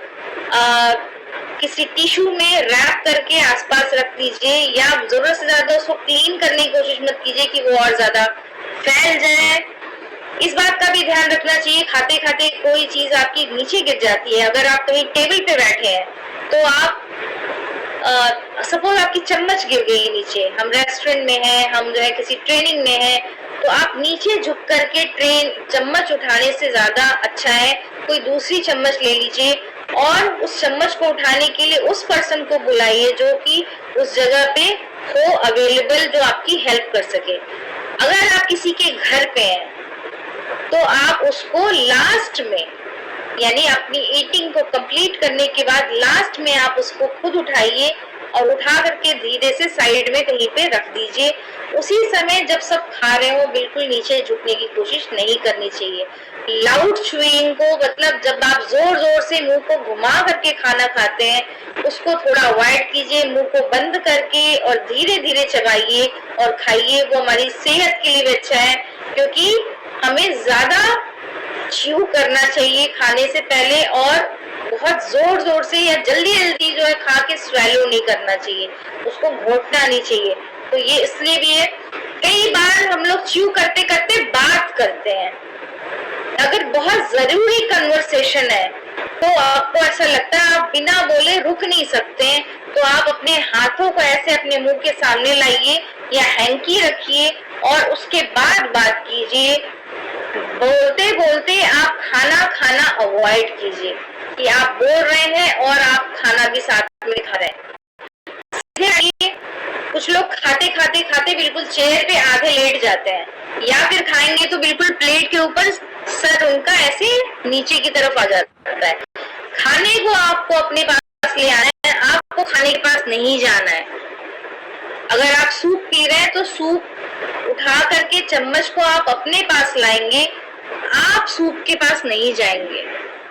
किसी टिश्यू में रैप करके आसपास रख दीजिए, या जरूरत से ज्यादा उसको क्लीन करने की कोशिश मत कीजिए कि वो और ज्यादा फैल जाए। इस बात का भी ध्यान रखना चाहिए, खाते खाते कोई चीज आपकी नीचे गिर जाती है, अगर आप कहीं टेबल पे बैठे हैं तो आप सपोज आपकी चम्मच गिर गई नीचे, हम रेस्टोरेंट में हैं, हम जो है किसी ट्रेनिंग में हैं, तो आप नीचे झुक करके चम्मच उठाने से ज्यादा अच्छा है कोई दूसरी चम्मच ले लीजिए और उस चम्मच को उठाने के लिए उस पर्सन को बुलाइए जो कि उस जगह पे हो अवेलेबल, जो आपकी हेल्प कर सके। अगर आप किसी के घर पे हैं तो आप उसको लास्ट में, यानी अपनी ईटिंग को कंप्लीट करने के बाद लास्ट में आप उसको खुद उठाइए और उठा करके धीरे से साइड में कहीं पे रख दीजिए। उसी समय जब सब खा रहे हो बिल्कुल नीचे झुकने की कोशिश नहीं करनी चाहिए। लाउड च्यूइंग को, मतलब जब आप जोर जोर से मुंह को घुमा करके खाना खाते हैं, उसको थोड़ा अवॉइड कीजिए। मुंह को बंद करके और धीरे धीरे चबाइए और खाइए, वो हमारी सेहत के लिए भी अच्छा है, क्योंकि हमें ज्यादा च्यू करना चाहिए खाने से पहले और बहुत जोर जोर से या जल्दी जल्दी जो है खा के स्वेलो नहीं करना चाहिए, उसको घोटना नहीं चाहिए। तो ये इसलिए भी है, कई बार हम लोग च्यू करते करते बात करते हैं, अगर बहुत जरूरी कन्वर्सेशन है तो आपको ऐसा लगता है आप बिना बोले रुक नहीं सकते हैं, तो आप अपने हाथों को ऐसे अपने मुंह के सामने लाइए या हैंकी रखिए और उसके बाद बात कीजिए। बोलते बोलते आप खाना अवॉइड कीजिए कि आप बोल रहे हैं और आप खाना भी साथ में खा रहे हैं। कुछ लोग खाते बिल्कुल चेयर पे आधे लेट जाते हैं, या फिर खाएंगे तो बिल्कुल प्लेट के ऊपर सर उनका ऐसे नीचे की तरफ आ जाता है। खाने को आपको अपने पास ले आना है, आपको खाने के पास नहीं जाना है। अगर आप सूप पी रहे हैं तो सूप उठा करके चम्मच को आप अपने पास लाएंगे, आप सूप के पास नहीं जाएंगे,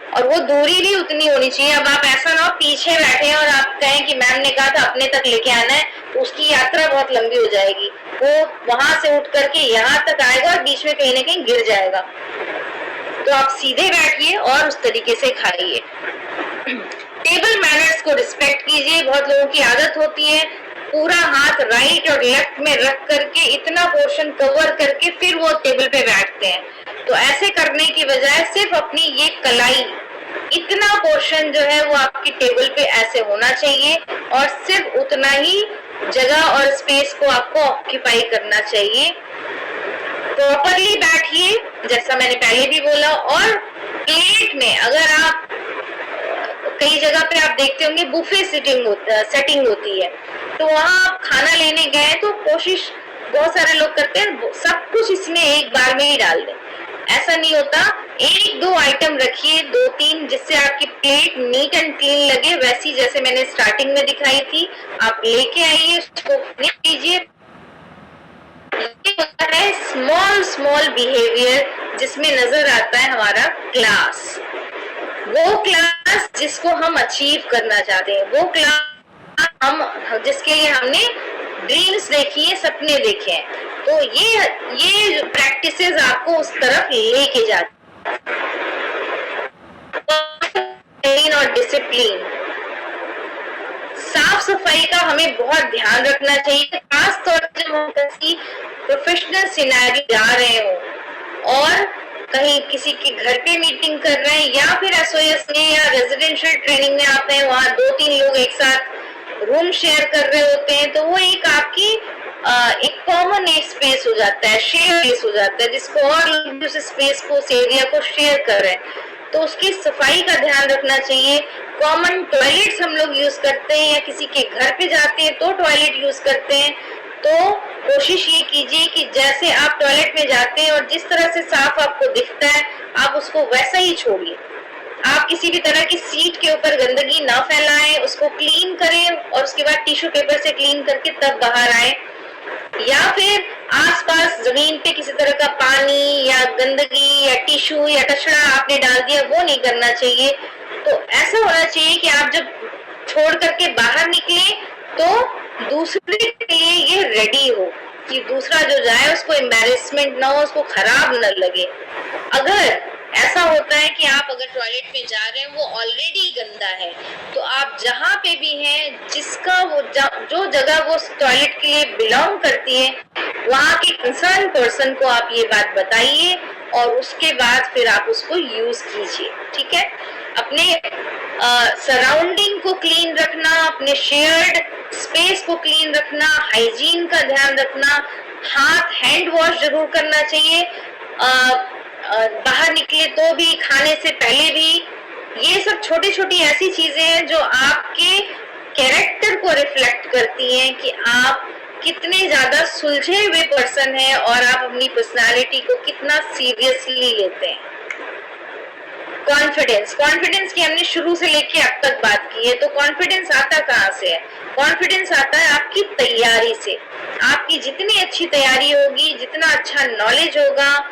और वो दूरी भी उतनी होनी चाहिए। अब आप ऐसा ना हो पीछे बैठे और आप कहें कि मैम ने कहा था अपने तक लेके आना है, तो उसकी यात्रा बहुत लंबी हो जाएगी, वो वहां से उठ करके यहाँ तक आएगा और बीच में कहीं ना कहीं गिर जाएगा। तो आप सीधे बैठिए और उस तरीके से खाइए। टेबल मैनर्स को रिस्पेक्ट कीजिए। बहुत लोगों की आदत होती है पूरा हाथ राइट और लेफ्ट में रख करके इतना पोर्शन कवर करके फिर वो टेबल पे बैठते हैं, तो ऐसे करने की बजाय सिर्फ अपनी ये कलाई, इतना पोर्शन जो है वो आपकी टेबल पे ऐसे होना चाहिए और सिर्फ उतना ही जगह और स्पेस को आपको ऑक्यूपाई करना चाहिए। प्रॉपरली बैठिए, जैसा मैंने पहले भी बोला। और प्लेट में अगर आप कई जगह पे आप देखते होंगे बुफे सेटिंग होती है, तो वहां आप खाना लेने गए तो कोशिश बहुत सारे लोग करते हैं सब कुछ इसमें एक बार में ही डाल दें, ऐसा नहीं होता। एक दो आइटम रखिए, दो तीन, जिससे आपकी प्लेट नीट एंड क्लीन लगे, वैसी जैसे मैंने स्टार्टिंग में दिखाई थी आप लेके आइए, उसको कीजिए। स्मॉल स्मॉल बिहेवियर जिसमें नजर आता है हमारा क्लास, वो क्लास जिसको हम अचीव करना चाहते हैं, वो क्लास हम जिसके लिए हमने ड्रीम्स देखी है, सपने देखे हैं। तो ये प्रैक्टिसेस आपको उस तरफ लेके जाती और डिसिप्लिन, साफ सफाई का हमें बहुत ध्यान रखना चाहिए, खास तौर पर जब हम किसी प्रोफेशनल सिनेरियो जा रहे हो और कहीं किसी के घर पे मीटिंग कर रहे हैं या फिर एसओएस में या रेजिडेंशियल ट्रेनिंग में आप हैं, वहाँ 2-3 लोग एक साथ रूम शेयर कर रहे होते हैं, तो वो एक आपकी एक कॉमन एक स्पेस हो जाता है, शेयर स्पेस हो जाता है, जिसको और लोग उस स्पेस को, उस एरिया को शेयर कर रहे हैं, तो उसकी सफाई का ध्यान रखना चाहिए। कॉमन टॉयलेट्स हम लोग यूज करते हैं या किसी के घर पे जाते हैं तो टॉयलेट यूज करते हैं, तो कोशिश ये कीजिए कि जैसे आप टॉयलेट में जाते हैं और जिस तरह से साफ आपको दिखता है आप उसको वैसा ही छोड़िए। आप किसी भी तरह की सीट के ऊपर गंदगी ना फैलाएं, उसको क्लीन करें और उसके बाद टिश्यू पेपर से क्लीन करके तब बाहर आए, या फिर आसपास जमीन पे किसी तरह का पानी या गंदगी या टिश्यू या कचरा आपने डाल दिया, वो नहीं करना चाहिए। तो ऐसा होना चाहिए कि आप जब छोड़ करके बाहर निकले तो दूसरे के लिए ये रेडी हो कि दूसरा जो जाए उसको एम्बैरेसमेंट ना हो, उसको खराब न लगे। अगर ऐसा होता है कि आप अगर टॉयलेट में जा रहे हैं वो ऑलरेडी गंदा है, तो आप जहाँ पे भी हैं, जिसका वो जो जगह वो टॉयलेट के लिए बिलोंग करती है, वहाँ के कंसर्न पर्सन को आप ये बात बताइए और उसके बाद फिर आप उसको यूज कीजिए। ठीक है, अपने सराउंडिंग को क्लीन रखना, अपने शेयर्ड स्पेस को क्लीन रखना, हाइजीन का ध्यान रखना, हाथ हैंड वॉश जरूर करना चाहिए बाहर निकले तो भी, खाने से पहले भी। ये सब छोटी छोटी ऐसी चीजें हैं जो आपके कैरेक्टर को रिफ्लेक्ट करती हैं कि आप कितने ज्यादा सुलझे हुए पर्सन हैं और आप अपनी पर्सनालिटी को कितना सीरियसली लेते हैं। कॉन्फिडेंस की हमने शुरू से लेके अब तक बात की है, तो कॉन्फिडेंस आता कहाँ से है? कॉन्फिडेंस आता है आपकी तैयारी से। आपकी जितनी अच्छी तैयारी होगी, जितना अच्छा नॉलेज होगा,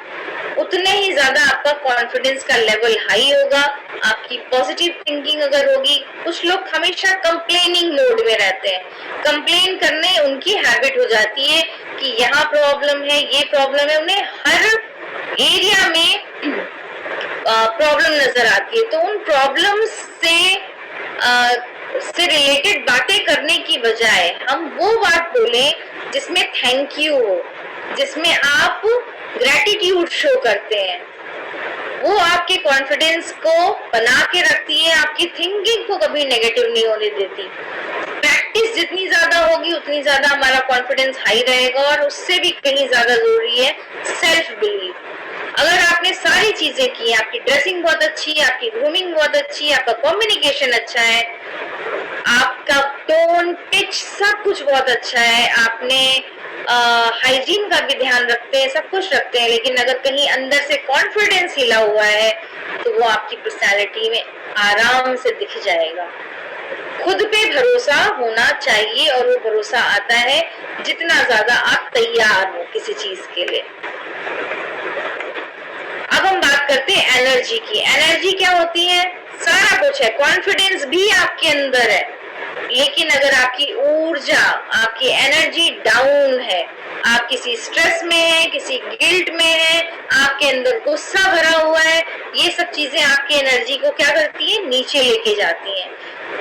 उतने ही ज्यादा आपका कॉन्फिडेंस का लेवल हाई होगा। आपकी पॉजिटिव थिंकिंग अगर होगी, कुछ लोग हमेशा कंप्लेनिंग मोड में रहते हैं, कंप्लेन करने उनकी हैबिट हो जाती है कि यहाँ प्रॉब्लम है, ये प्रॉब्लम है, उन्हें हर एरिया में प्रॉब्लम नजर आती है। तो उन प्रॉब्लम्स से रिलेटेड बातें करने की बजाय हम वो बात बोलें जिसमें थैंक यू हो, जिसमें आप ग्रेटिट्यूड शो करते हैं। वो आपके कॉन्फिडेंस को बना के रखती है, आपकी थिंकिंग को कभी नेगेटिव नहीं होने देती। प्रैक्टिस जितनी ज्यादा होगी उतनी ज्यादा हमारा कॉन्फिडेंस हाई रहेगा, और उससे भी कहीं ज्यादा जरूरी है सेल्फ बिलीव। अगर आपने सारी चीजें की, आपकी ड्रेसिंग बहुत अच्छी है, आपकी ग्रूमिंग बहुत अच्छी है, आपका कम्युनिकेशन अच्छा है, आपका टोन पिच सब कुछ बहुत अच्छा है, आपने हाइजीन का भी ध्यान रखते हैं, सब कुछ रखते हैं, लेकिन अगर कहीं अंदर से कॉन्फिडेंस हिला हुआ है तो वो आपकी पर्सनालिटी में आराम से दिख जाएगा। खुद पे भरोसा होना चाहिए, और वो भरोसा आता है जितना ज्यादा आप तैयार हो किसी चीज के लिए। अब हम बात करते हैं एनर्जी की। एनर्जी क्या होती है? सारा कुछ है, कॉन्फिडेंस भी आपके अंदर है, लेकिन अगर आपकी ऊर्जा, आपकी एनर्जी डाउन है, आप किसी स्ट्रेस में है, किसी गिल्ट में है, आपके अंदर गुस्सा भरा हुआ है, ये सब चीजें आपकी एनर्जी को क्या करती है? नीचे लेके जाती हैं।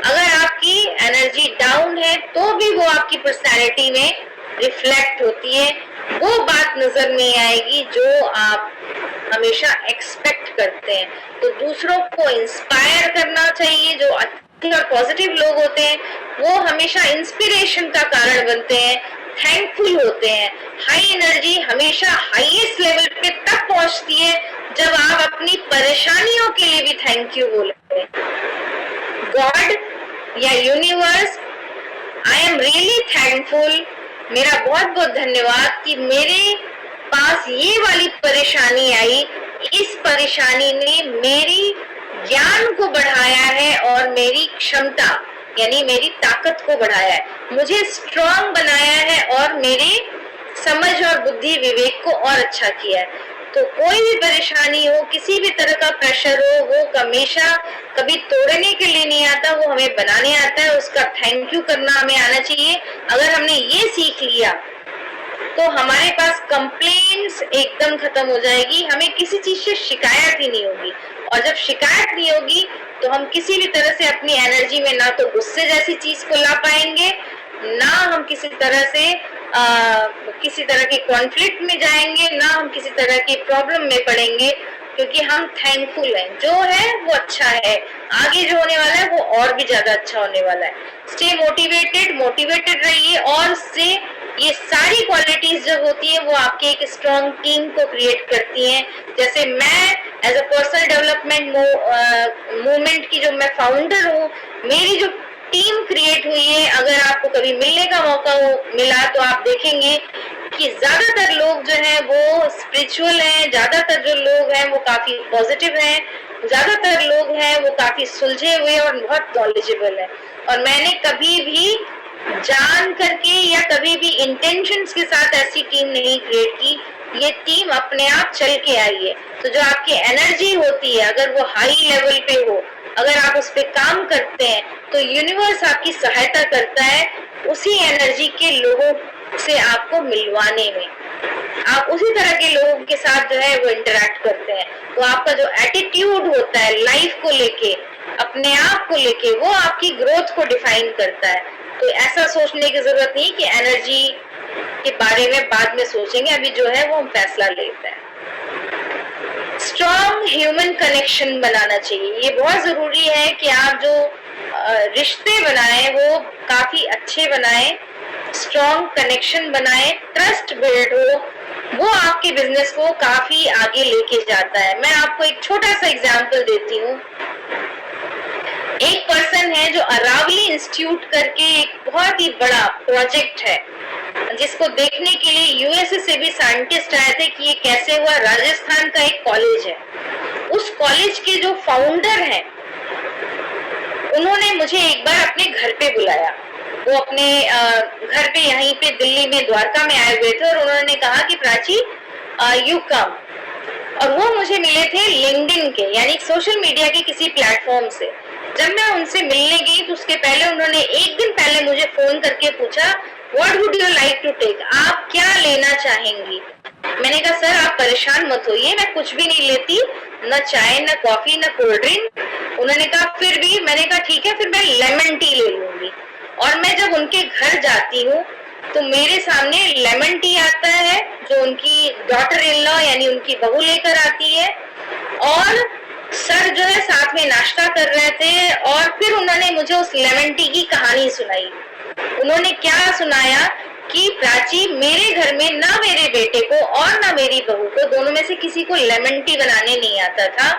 अगर आपकी एनर्जी डाउन है तो भी वो आपकी पर्सनैलिटी में रिफ्लेक्ट होती है, वो बात नजर नहीं आएगी जो आप हमेशा एक्सपेक्ट करते हैं। तो दूसरों को इंस्पायर करना चाहिए। जो अच्छे और पॉजिटिव लोग होते हैं वो हमेशा इंस्पिरेशन का कारण बनते हैं, थैंकफुल होते हैं। हाई एनर्जी हमेशा हाईएस्ट लेवल पे तब पहुंचती है जब आप अपनी परेशानियों के लिए भी थैंक यू बोलते हैं। गॉड या universe, I am really thankful मेरा बहुत बहुत धन्यवाद कि मेरे पास ये वाली परेशानी आई। इस परेशानी ने मेरी ज्ञान को बढ़ाया है और मेरी क्षमता यानी मेरी ताकत को बढ़ाया है, मुझे स्ट्रांग बनाया है और मेरे समझ और बुद्धि विवेक को और अच्छा किया है। तो कोई भी परेशानी हो, किसी भी तरह का प्रेशर हो, वो हमेशा कभी तोड़ने के लिए नहीं आता, वो हमें बनाने आता है। उसका थैंक यू करना हमें आना चाहिए। अगर हमने ये सीख लिया तो हमारे पास कंप्लेंट्स एकदम खत्म हो जाएगी, हमें किसी चीज से शिकायत ही नहीं होगी। और जब शिकायत नहीं होगी तो हम किसी भी तरह से अपनी एनर्जी में ना तो गुस्से जैसी चीज को ला पाएंगे, ना हम किसी तरह से किसी तरह के कॉन्फ्लिक्ट में जाएंगे, ना हम किसी तरह की प्रॉब्लम में पड़ेंगे, क्योंकि हम थैंकफुल हैं। जो है वो अच्छा है, आगे जो होने वाला है वो और भी ज्यादा अच्छा होने वाला है। स्टे मोटिवेटेड रहिए और उससे ये सारी क्वालिटीज जब होती है वो आपके एक स्ट्रॉन्ग टीम को क्रिएट करती हैं। जैसे मैं as a personal development movement की जो मैं फाउंडर हूँ, मेरी जो टीम क्रिएट हुई है, अगर आपको कभी मिलने का मौका मिला तो आप देखेंगे कि ज्यादातर लोग जो हैं वो स्पिरिचुअल हैं, ज्यादातर जो लोग हैं वो काफी पॉजिटिव हैं, ज्यादातर लोग हैं वो काफी सुलझे हुए और बहुत नॉलेजेबल है। और मैंने कभी भी जान करके या कभी भी इंटेंशंस के साथ ऐसी टीम नहीं क्रिएट की, ये टीम अपने आप चल के आई है। तो जो आपकी एनर्जी होती है, अगर वो हाई लेवल पे हो, अगर आप उस पे काम करते हैं तो यूनिवर्स आपकी सहायता करता है उसी एनर्जी के लोगों से आपको मिलवाने में। आप उसी तरह के लोगों के साथ जो है वो इंटरेक्ट करते हैं, तो आपका जो एटीट्यूड होता है लाइफ को लेके, अपने आप को लेके, वो आपकी ग्रोथ को डिफाइन करता है। तो ऐसा सोचने की जरूरत नहीं कि एनर्जी के बारे में बाद में सोचेंगे, अभी जो है वो हम फैसला लेते हैं। स्ट्रॉन्ग ह्यूमन कनेक्शन बनाना चाहिए, ये बहुत जरूरी है कि आप जो रिश्ते बनाएं वो काफी अच्छे बनाएं, स्ट्रॉन्ग कनेक्शन बनाएं, ट्रस्ट बिल्ड हो, वो आपके बिजनेस को काफी आगे लेके जाता है। मैं आपको एक छोटा सा एग्जांपल देती हूँ। एक पर्सन है जो अरावली इंस्टीट्यूट करके एक बहुत ही बड़ा प्रोजेक्ट है, जिसको देखने के लिए यूएसए से भी साइंटिस्ट आए थे कि ये कैसे हुआ। राजस्थान का एक कॉलेज है, उस कॉलेज के जो फाउंडर हैं उन्होंने मुझे एक बार अपने घर पे बुलाया। वो अपने घर पे यहीं पे दिल्ली में द्वारका में आए हुए थे और उन्होंने कहा कि प्राची यू कम। और वो मुझे मिले थे लिंक्डइन के यानी सोशल मीडिया के किसी प्लेटफॉर्म से। जब मैं उनसे मिलने गई तो उसके पहले उन्होंने एक दिन पहले मुझे फोन करके पूछा what would you like to take, आप क्या लेना चाहेंगी। मैंने कहा सर आप परेशान मत होइए, मैं कुछ भी नहीं लेती, न चाय न कॉफी न कोल्ड ड्रिंक। उन्होंने कहा फिर भी, मैंने कहा ठीक है फिर मैं लेमन टी ले लूंगी। और मैं जब उनके घर जाती हूँ तो मेरे सामने लेमन टी आता है जो उनकी डॉटर इन लॉ यानी उनकी बहू लेकर आती है, और सर जो है साथ में नाश्ता कर रहे थे। और फिर उन्होंने मुझे उस लेमन टी की कहानी सुनाई। उन्होंने क्या सुनाया कि प्राची मेरे घर में ना मेरे बेटे को और ना मेरी बहू को, दोनों में से किसी को लेमन टी बनाने नहीं आता था।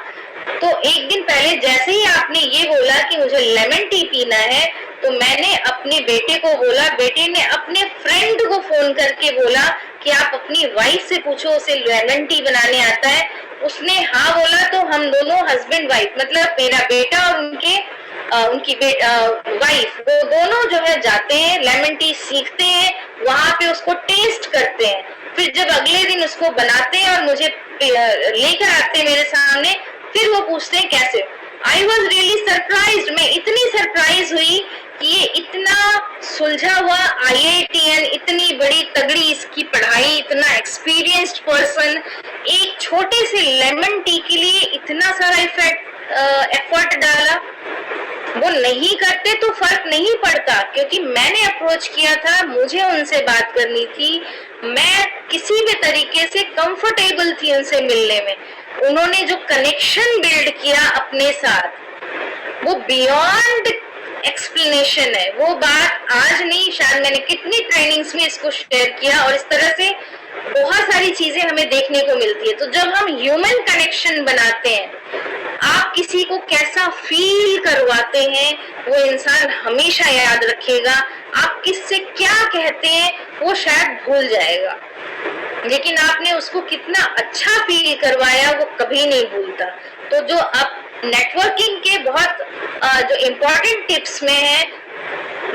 तो एक दिन पहले जैसे ही आपने ये बोला कि मुझे लेमन टी पीना है, तो मैंने अपने बेटे को बोला, बेटे ने अपने फ्रेंड को फोन करके बोला कि आप अपनी वाइफ से पूछो उसे लेमन टी बनाने आता है। उसने हाँ बोला, तो हम दोनों हस्बैंड वाइफ मतलब मेरा बेटा और उनकी वाइफ, वो दोनों जो है जाते हैं लेमन टी सीखते हैं, वहां पे उसको टेस्ट करते हैं। फिर जब अगले दिन उसको बनाते हैं और मुझे लेकर आते हैं मेरे सामने, फिर वो पूछते हैं कैसे। आई वॉज रियली सरप्राइज्ड, मैं इतनी सरप्राइज हुई कि ये इतना सुलझा हुआ IITN, इतनी बड़ी तगड़ी इसकी पढ़ाई, इतना एक्सपीरियंस्ड पर्सन एक छोटे से लेमन टी के लिए इतना सारा एफर्ट डाला। वो नहीं करते तो फर्क नहीं पड़ता, क्योंकि मैंने अप्रोच किया था, मुझे उनसे बात करनी थी, मैं किसी भी तरीके से कंफर्टेबल थी उनसे मिलने में। उन्होंने जो कनेक्शन बिल्ड किया अपने साथ, वो बियॉन्ड एक्सप्लेनेशन है। वो बात आज नहीं, शायद मैंने कितनी ट्रेनिंग्स में इसको शेयर किया, और इस तरह से बहुत सारी चीजें हमें देखने को मिलती है। तो जब हम ह्यूमन कनेक्शन बनाते हैं आप किसी को कैसा फील करवाते हैं वो इंसान हमेशा याद रखेगा, आप किससे क्या कहते हैं वो शायद भूल जाएगा, लेकिन आपने उसको कितना अच्छा फील करवाया वो कभी नहीं भूलता। तो जो आप नेटवर्किंग के बहुत जो इम्पोर्टेंट टिप्स में है,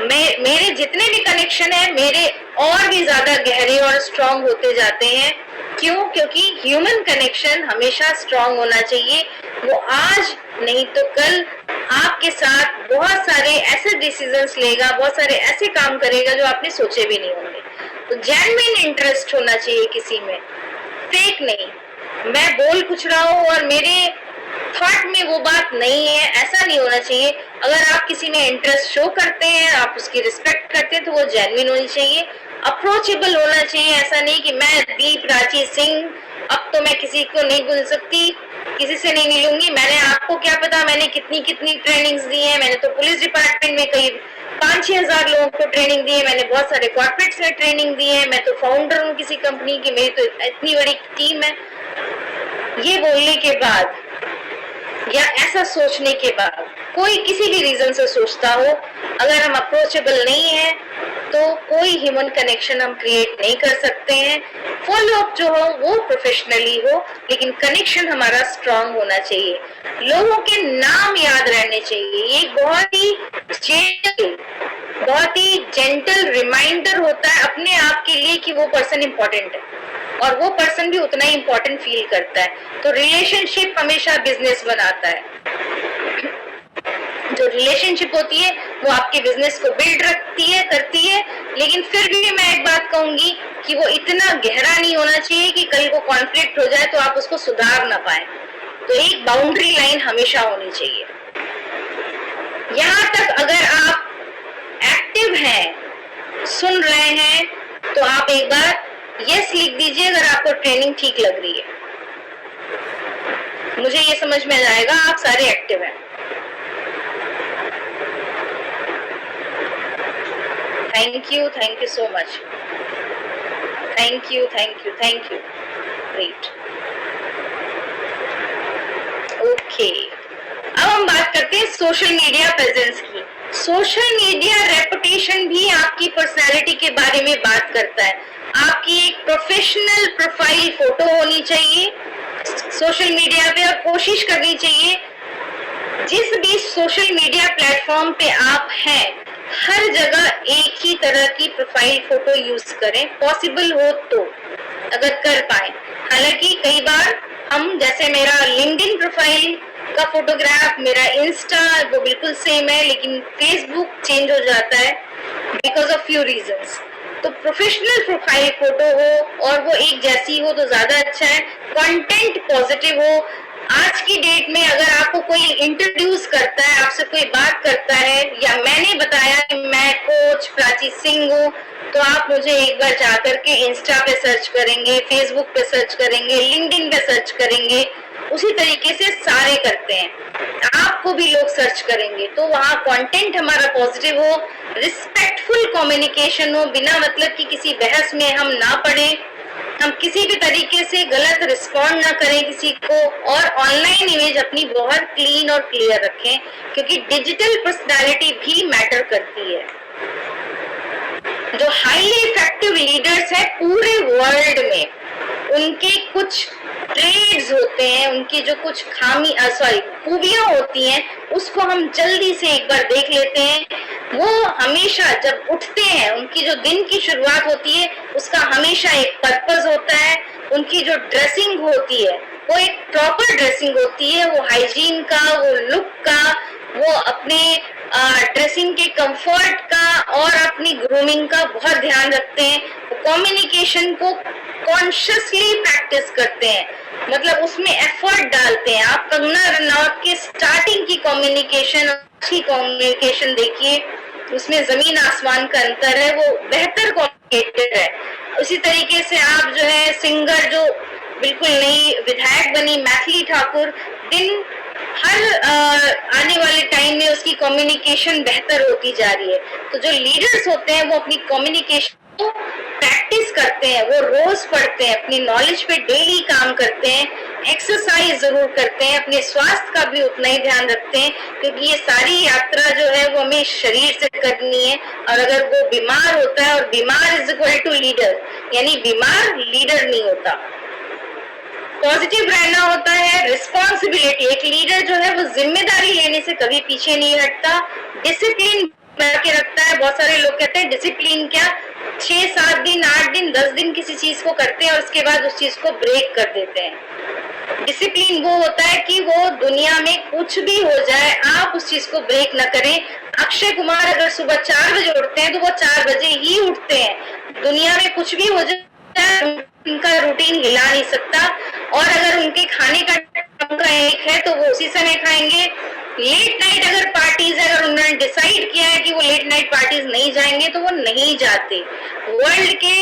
मेरे जितने भी कनेक्शन है मेरे और भी ज्यादा गहरे और स्ट्रांग होते जाते हैं। क्यों? क्योंकि ह्यूमन कनेक्शन हमेशा स्ट्रांग होना चाहिए। वो आज नहीं तो कल आपके साथ बहुत सारे ऐसे डिसीजंस लेगा, बहुत सारे ऐसे काम करेगा जो आपने सोचे भी नहीं होंगे। तो जेन्युइन इंटरेस्ट होना चाहिए किसी में, फेक नहीं। मैं बोल कुछ रहा हूँ और मेरे थॉट में वो बात नहीं है, ऐसा नहीं होना चाहिए। अगर आप किसी में इंटरेस्ट शो करते हैं, आप उसकी रिस्पेक्ट करते हैं, तो वो जेन्युइन होनी चाहिए, अप्रोचेबल होना चाहिए। ऐसा नहीं कि मैं दीप राची सिंह अब तो मैं किसी को नहीं भूल सकती, किसी से नहीं मिलूंगी। मैंने आपको क्या पता मैंने कितनी कितनी ट्रेनिंग्स दी है। मैंने तो पुलिस डिपार्टमेंट में कई 5-6 हजार लोगों को ट्रेनिंग दी है, मैंने बहुत सारे कॉर्पोरेट्स में ट्रेनिंग दी है, मैं तो फाउंडर हूँ किसी कंपनी की, मेरी तो इतनी बड़ी टीम है। ये बोलने के बाद या ऐसा सोचने के बाद कोई किसी भी रीजन से सोचता हो, अगर हम अप्रोचेबल नहीं है तो कोई ह्यूमन कनेक्शन हम क्रिएट नहीं कर सकते हैं। फॉलो अप जो हो वो प्रोफेशनली हो, लेकिन कनेक्शन हमारा स्ट्रांग होना चाहिए। लोगों के नाम याद रहने चाहिए। ये बहुत ही जेंटल रिमाइंडर होता है अपने आप के लिए कि वो पर्सन इंपॉर्टेंट है और वो पर्सन भी उतना ही इंपॉर्टेंट फील करता है। तो रिलेशनशिप हमेशा बिजनेस बनाता है। जो रिलेशनशिप होती है वो आपके बिजनेस को बिल्ड करती है, लेकिन फिर भी मैं एक बात कहूंगी कि वो इतना गहरा नहीं होना चाहिए कि कल को कॉन्फ्लिक्ट हो जाए तो आप उसको सुधार ना पाए। तो एक बाउंड्री लाइन हमेशा होनी चाहिए। यहाँ तक अगर आप एक्टिव हैं, सुन रहे हैं, तो आप एक बार यस लिख दीजिए अगर आपको ट्रेनिंग ठीक लग रही है। मुझे ये समझ में आएगा आप सारे एक्टिव हैं। Thank you so much. Thank you. Great. Okay, अब हम बात करते हैं सोशल मीडिया प्रेजेंस की। सोशल मीडिया रेपुटेशन भी आपकी पर्सनैलिटी के बारे में बात करता है। आपकी एक प्रोफेशनल प्रोफाइल फोटो होनी चाहिए सोशल मीडिया पे, और कोशिश करनी चाहिए जिस भी सोशल मीडिया प्लेटफॉर्म पे आप हैं हर जगह एक ही तरह की प्रोफाइल फोटो यूज करें, पॉसिबल हो तो, अगर कर पाए। हालांकि कई बार हम, जैसे मेरा लिंक्डइन प्रोफाइल का फोटोग्राफ, मेरा इंस्टा वो बिल्कुल सेम है, लेकिन फेसबुक चेंज हो जाता है बिकॉज ऑफ फ्यू रीजंस। तो प्रोफेशनल प्रोफाइल फोटो हो और वो एक जैसी हो तो ज्यादा अच्छा है। कंटेंट पॉजिटिव हो। आज की डेट में अगर आपको कोई इंट्रोड्यूस करता है, आपसे कोई बात करता है, या मैंने बताया कि मैं कोच प्राची सिंह हूँ, तो आप मुझे एक बार जाकर के इंस्टा पे सर्च करेंगे, फेसबुक पे सर्च करेंगे, लिंक्डइन पे सर्च करेंगे, उसी तरीके से सारे करते हैं, आपको भी लोग सर्च करेंगे। तो वहाँ कंटेंट हमारा पॉजिटिव हो, रिस्पेक्टफुल कम्युनिकेशन हो, बिना मतलब कि किसी बहस में हम ना पड़े, हम किसी भी तरीके से गलत रिस्पॉन्ड ना करें किसी को, और ऑनलाइन इमेज अपनी बहुत क्लीन और क्लियर रखें, क्योंकि डिजिटल पर्सनालिटी भी मैटर करती है। जो हाईली इफेक्टिव लीडर्स हैं पूरे वर्ल्ड में, उनके कुछ ट्रेड्स होते हैं, उनकी जो कुछ खूबियां होती हैं, उसको हम जल्दी से एक बार देख लेते हैं। वो हमेशा जब उठते हैं, उनकी जो दिन की शुरुआत होती है उसका हमेशा एक पर्पस होता है। उनकी जो ड्रेसिंग होती है वो एक प्रॉपर ड्रेसिंग होती है, वो हाइजीन का, वो लुक का, वो अपने ड्रेसिंग के कंफर्ट का और अपनी ग्रूमिंग का बहुत ध्यान रखते हैं। वो कम्युनिकेशन को कॉन्शियसली प्रैक्टिस करते हैं, मतलब उसमें एफर्ट डालते हैं। आप कंगना रनौत के स्टार्टिंग की कम्युनिकेशन, अच्छी कम्युनिकेशन देखिए, उसमें जमीन आसमान का अंतर है, वो बेहतर कम्युनिकेटर है। उसी तरीके से आप जो है सिंगर जो बिल्कुल नई विधायक बनी मैथिली ठाकुर, दिन हर आने वाले टाइम में उसकी कम्युनिकेशन बेहतर होती जा रही है। तो जो लीडर्स होते हैं वो अपनी कम्युनिकेशन को प्रैक्टिस करते हैं, वो रोज पढ़ते हैं, अपनी नॉलेज पे डेली काम करते हैं, एक्सरसाइज जरूर करते हैं, अपने स्वास्थ्य का भी उतना ही ध्यान रखते हैं, क्योंकि ये सारी यात्रा जो है वो हमें शरीर से करनी है। और अगर वो बीमार होता है, और बीमार इज इक्वल टू लीडर, यानी बीमार लीडर नहीं होता। पॉजिटिव रहना होता है, रिस्पॉन्सिबिलिटी, एक लीडर जो है वो जिम्मेदारी लेने से कभी पीछे नहीं हटता, डिसिप्लिन बना के रखता है। बहुत सारे लोग कहते हैं डिसिप्लिन क्या, 6-7 दिन, 8 दिन, 10 दिन किसी चीज को करते हैं और उसके बाद उस चीज को ब्रेक कर देते हैं। डिसिप्लिन वो होता है कि वो दुनिया में कुछ भी हो जाए आप उस चीज को ब्रेक ना करें। अक्षय कुमार अगर सुबह 4 बजे उठते हैं तो वो 4 बजे ही उठते हैं। दुनिया में कुछ भी हो जाए उनका रूटीन हिला नहीं सकता। और अगर उनके खाने का एक है तो वो उसी समय खाएंगे। लेट नाइट अगर पार्टीज है, अगर उन्होंने डिसाइड किया है कि वो लेट नाइट पार्टीज नहीं जाएंगे तो वो नहीं जाते। वर्ल्ड के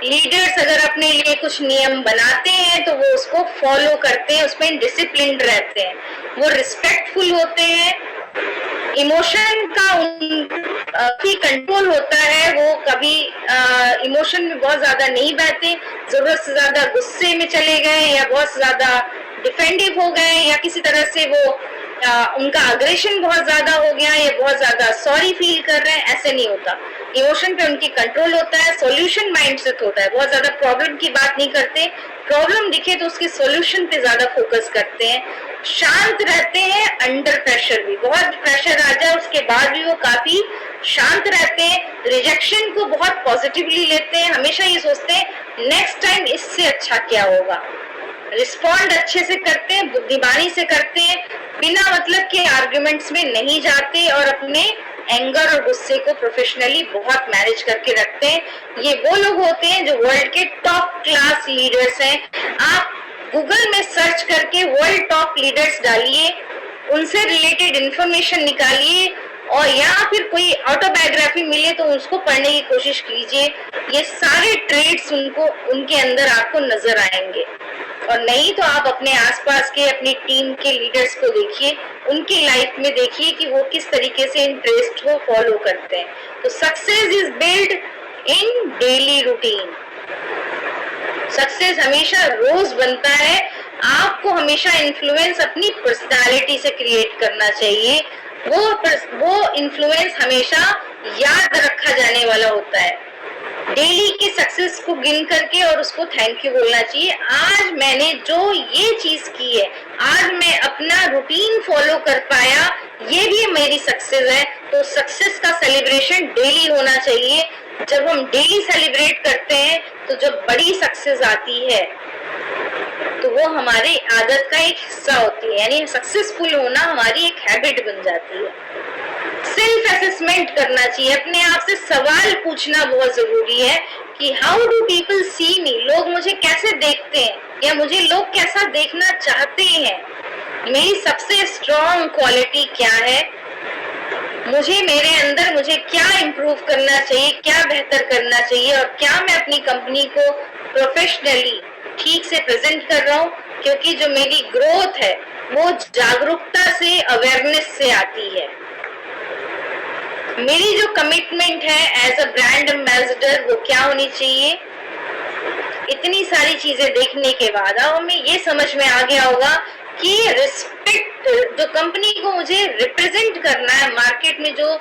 लीडर्स अगर अपने लिए कुछ नियम बनाते हैं तो वो उसको फॉलो करते हैं, उसमें डिसिप्लिन्ड रहते हैं, वो रिस्पेक्टफुल होते हैं, इमोशन का उनकी कंट्रोल होता है, वो कभी इमोशन में बहुत ज्यादा नहीं बहते, जरूरत से ज्यादा गुस्से में चले गए या बहुत ज्यादा डिफेंडिव हो गए या किसी तरह से वो उनका अग्रेशन बहुत ज्यादा हो गया या बहुत ज्यादा सॉरी फील कर रहे हैं, ऐसे नहीं होता। इमोशन पे उनकी कंट्रोल होता है, सॉल्यूशन माइंडसेट होता है, बहुत ज्यादा प्रॉब्लम की बात नहीं करते, प्रॉब्लम दिखे तो उसके सॉल्यूशन पे ज्यादा फोकस करते हैं, शांत रहते हैं अंडर प्रेशर भी, बहुत प्रेशर आ जाए उसके बाद भी वो काफी शांत रहते हैं, रिजेक्शन को बहुत पॉजिटिवली लेते हैं, हमेशा ये सोचते हैं नेक्स्ट टाइम इससे अच्छा क्या होगा, रिस्पॉन्ड अच्छे से करते हैं, बुद्धिमानी से करते हैं, बिना मतलब के आर्गुमेंट्स में नहीं जाते और अपने एंगर और गुस्से को प्रोफेशनली बहुत मैनेज करके रखते हैं। ये वो लोग होते हैं जो वर्ल्ड के टॉप क्लास लीडर्स हैं। आप गूगल में सर्च करके वर्ल्ड टॉप लीडर्स डालिए, उनसे रिलेटेड इंफॉर्मेशन निकालिए और या फिर कोई ऑटोबायोग्राफी मिले तो उसको पढ़ने की कोशिश कीजिए। ये सारे ट्रेड्स उनके अंदर आपको नजर आएंगे। और नहीं तो आप अपने आसपास के अपनी टीम के लीडर्स को देखिए, उनकी लाइफ में देखिए कि वो किस तरीके से इन ट्रेड्स को फॉलो करते हैं। तो success is build in daily routine. Success हमेशा रोज बनता है। आपको हमेशा इन्फ्लुएंस अपनी पर्सनालिटी से क्रिएट करना चाहिए। वो इन्फ्लुएंस हमेशा याद रखा जाने वाला होता है। डेली के सक्सेस को गिन करके और उसको थैंक यू बोलना चाहिए। आज मैंने जो ये चीज की है, आज मैं अपना रूटीन फॉलो कर पाया, ये भी मेरी सक्सेस है। तो सक्सेस का सेलिब्रेशन डेली होना चाहिए। जब हम डेली सेलिब्रेट करते हैं तो जब बड़ी सक्सेस आती है तो वो हमारी आदत का एक हिस्सा होती है, यानी सक्सेसफुल होना हमारी एक हैबिट बन जाती है। सेल्फ असेसमेंट करना चाहिए, अपने आप से सवाल पूछना बहुत जरूरी है कि हाउ डू पीपल सी मी, लोग मुझे कैसे देखते हैं या मुझे लोग कैसा देखना चाहते हैं, मेरी सबसे स्ट्रॉन्ग क्वालिटी क्या है, मुझे मेरे अंदर मुझे क्या इम्प्रूव करना चाहिए, क्या बेहतर करना चाहिए और क्या मैं अपनी कंपनी को प्रोफेशनली ठीक से प्रेजेंट कर रहा हूँ। क्योंकि जो मेरी ग्रोथ है वो जागरूकता से, अवेयरनेस से आती है। मेरी जो कमिटमेंट है एज अ ब्रांड एम्बेसडर वो क्या होनी चाहिए। इतनी सारी चीजें देखने के बाद अब हमें ये समझ में आ गया होगा कि रिस्पेक्ट जो कंपनी को मुझे रिप्रेजेंट करना है मार्केट में, जो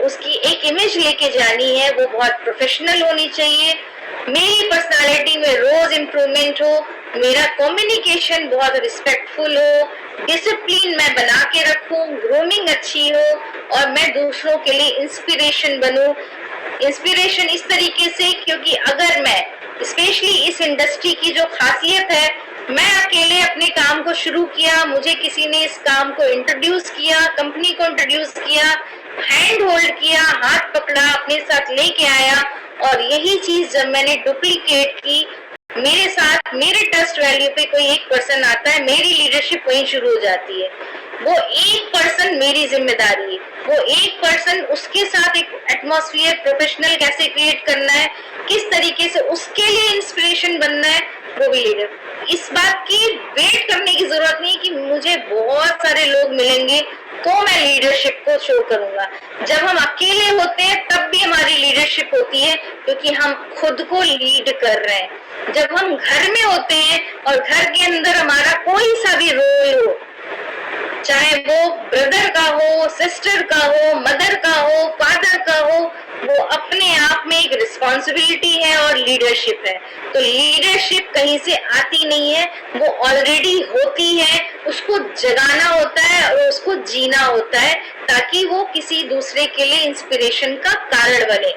उसकी एक इमेज लेके जानी है वो बहुत प्रोफेशनल होनी चाहिए। मेरी पर्सनालिटी में रोज इम्प्रूवमेंट हो, मेरा कम्युनिकेशन बहुत रिस्पेक्टफुल हो, डिसिप्लिन मैं बना के रखूं, ग्रूमिंग अच्छी हो और मैं दूसरों के लिए इंस्पिरेशन बनूं। इंस्पिरेशन इस तरीके से क्योंकि अगर मैं स्पेशली इस इंडस्ट्री की जो खासियत है, मैं अकेले अपने काम को शुरू किया, मुझे किसी ने इस काम को इंट्रोड्यूस किया, कंपनी को इंट्रोड्यूस किया, हैंड होल्ड किया, हाथ पकड़ा, अपने साथ लेके आया और यही चीज जब मैंने डुप्लीकेट की, मेरे साथ मेरे ट्रस्ट वैल्यू पे कोई एक पर्सन आता है, मेरी लीडरशिप वहीं शुरू हो जाती है। वो एक पर्सन मेरी जिम्मेदारी है, वो एक पर्सन उसके साथ एक एटमॉस्फेयर प्रोफेशनल कैसे क्रिएट करना है, किस तरीके से उसके लिए इंस्पिरेशन बनना है, वो भी लीडर। इस बात की वेट करने की जरूरत नहीं कि मुझे बहुत सारे लोग मिलेंगे तो मैं लीडरशिप को शो करूंगा। जब हम अकेले होते हैं तब भी हमारी लीडरशिप होती है, क्योंकि हम खुद को लीड कर रहे हैं। जब हम घर में होते हैं और घर के अंदर हमारा कोई सा भी रोल हो, चाहे वो ब्रदर का हो, सिस्टर का हो, मदर का हो, फादर का हो, वो अपने आप में एक रिस्पॉन्सिबिलिटी है और लीडरशिप है। तो लीडरशिप कहीं से आती नहीं है, वो ऑलरेडी होती है। उसको जगाना होता है और उसको जीना होता है, ताकि वो किसी दूसरे के लिए इंस्पिरेशन का कारण बने।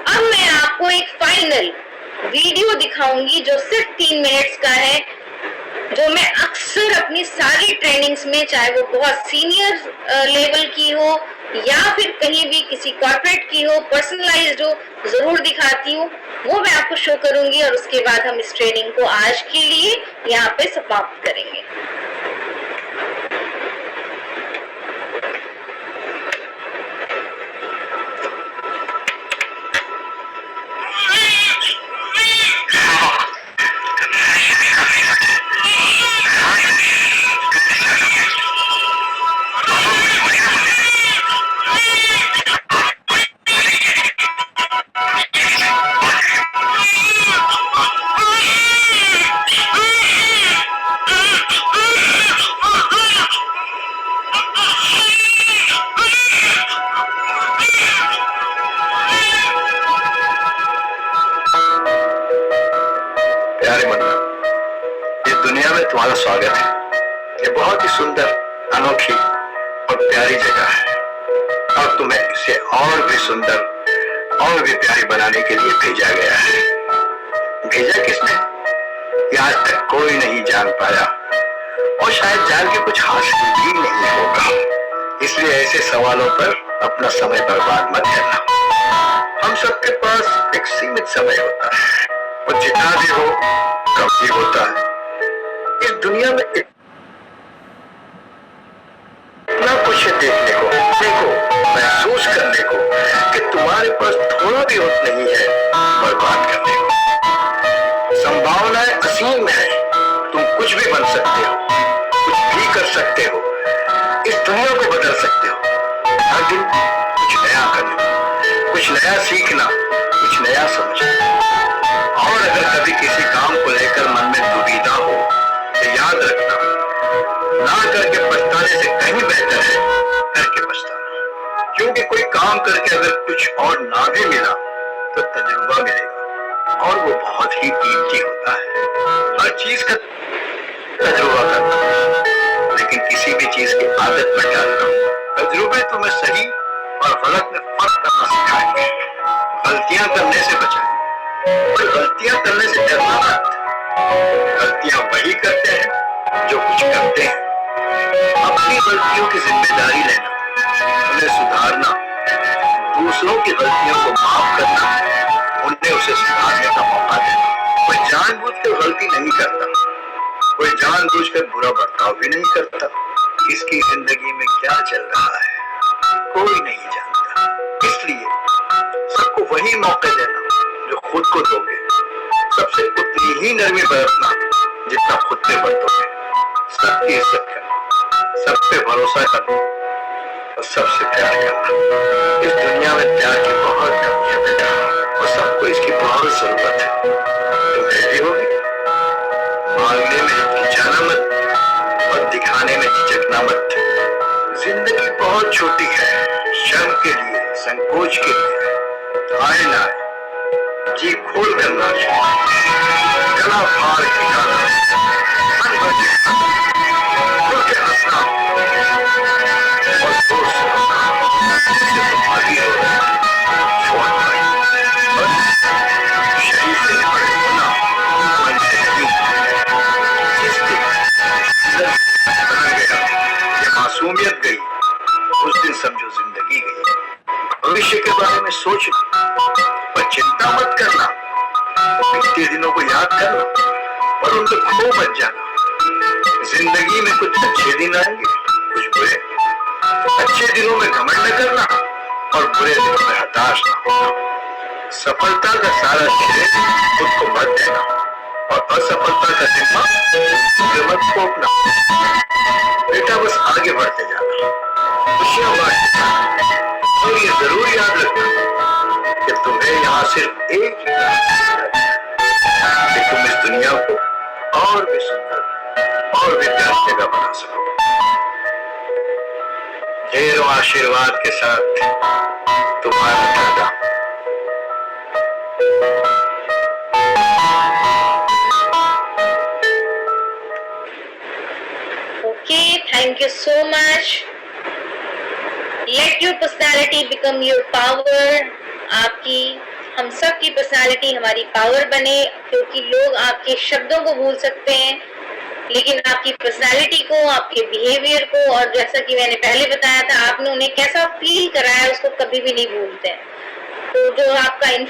अब मैं आपको एक फाइनल वीडियो दिखाऊंगी जो सिर्फ 3 मिनट्स का है, जो मैं अक्सर अपनी सारी ट्रेनिंग्स में, चाहे वो बहुत सीनियर लेवल की हो या फिर कहीं भी किसी कॉर्पोरेट की हो, पर्सनलाइज्ड हो, जरूर दिखाती हूँ। वो मैं आपको शो करूंगी और उसके बाद हम इस ट्रेनिंग को आज के लिए यहाँ पे समाप्त करेंगे। तुम्हारा स्वागत है। ये बहुत ही सुंदर, अनोखी और प्यारी जगह है और तुम्हें इसे और भी सुंदर और भी प्यारी बनाने के लिए भेजा गया है। भेजा किसने, ये आज तक कोई नहीं जान पाया और शायद जान के कुछ हासिल भी नहीं होगा। इसलिए ऐसे सवालों पर अपना समय बर्बाद मत करना। हम सबके पास एक सीमित समय होता है और जितना भी हो कम ही होता है। इस दुनिया में इतना कुछ है देखने को, महसूस करने को, कि तुम्हारे पास थोड़ा भी वक्त नहीं है बर्बाद करने को। संभावनाएं असीम है, तुम कुछ भी बन सकते हो, कुछ भी कर सकते हो, इस दुनिया को बदल सकते हो। हर दिन कुछ नया करना, कुछ नया सीखना, कुछ नया समझना। और अगर कभी किसी काम को लेकर मन में दुविधा हो, याद रखना, ना करके पछताने से कहीं बेहतर है करके पछताना। क्योंकि कोई काम करके अगर कुछ और ना भी मिला तो तजुर्बा मिलेगा और वो बहुत ही कीमती होता है। हर चीज का तजुर्बा करना, लेकिन किसी भी चीज की आदत में डालना। तजुर्बे तुम्हें सही और गलत में फर्क करना सिखाएंगे, गलतियां करने से बचाएंगे और गलतियां करने से डरना मत। गलतियां वही करते हैं जो कुछ करते हैं। अपनी गलतियों की जिम्मेदारी लेना, उन्हें सुधारना, दूसरों की गलतियों को माफ करना, उन्हें उसे सुधारने का मौका देना। कोई जानबूझकर गलती नहीं करता, कोई जानबूझकर बुरा बर्ताव भी नहीं करता। इसकी जिंदगी में क्या चल रहा है कोई नहीं जानता। इसलिए सबको वही मौके देना जो खुद को दोगे। सबसे उतनी ही नरमी बरतना जितना खुद पे बरतोगे। सबकी इज्जत करना, सब पे भरोसा करना और सबसे प्यार करना। इस दुनिया में प्यार की बहुत कमी है बेटा, और सबको इसकी बहुत जरूरत है। तुम रेडी होगी? मांगने में हिचकिचाना मत और दिखाने में झिझकना मत। जिंदगी बहुत छोटी है, शर्म के लिए, संकोच के लिए आए ना आए, जी खोल कर नाचना, गला फाड़ के गाना, मन भर के खुल के हंसना और जोर से हंसना। इससे तुम आगे हो रहे छोड़ पाए, बस शरीर से निपटे होना, मन से नहीं। जिस दिन बना गया, ये मासूमियत गई, उस दिन समझो जिंदगी गई। भविष्य के बारे में सोचना पर चिंता मत करना। बीते दिनों को याद करना और उनसे खो मत जाना। जिंदगी में कुछ अच्छे दिन आएंगे, कुछ बुरे। अच्छे दिनों में घमंड न करना और बुरे दिनों में हताश न होना। सफलता का सारा श्रेय खुद को मत देना और असफलता का जिम्मा मत थोपना। बेटा बस आगे बढ़ते जाना, खुशियां बांटना। और ये जरूर याद रखना कि तुम्हें यहाँ सिर्फ एक ही काम है कि तुम इस दुनिया को और भी सुंदर और भी प्यारी जगह बना सको। ढेरों आशीर्वाद के साथ तुम्हारा दादा। Okay, thank you so much. Let your personality become your power. आपकी हम सब की पर्सनालिटी हमारी पावर बने, क्योंकि लोग आपके शब्दों को भूल सकते हैं लेकिन आपकी पर्सनालिटी को, आपके बिहेवियर को, और जैसा कि मैंने पहले बताया था आपने उन्हें कैसा फील कराया उसको कभी भी नहीं भूलते हैं। तो जो आपका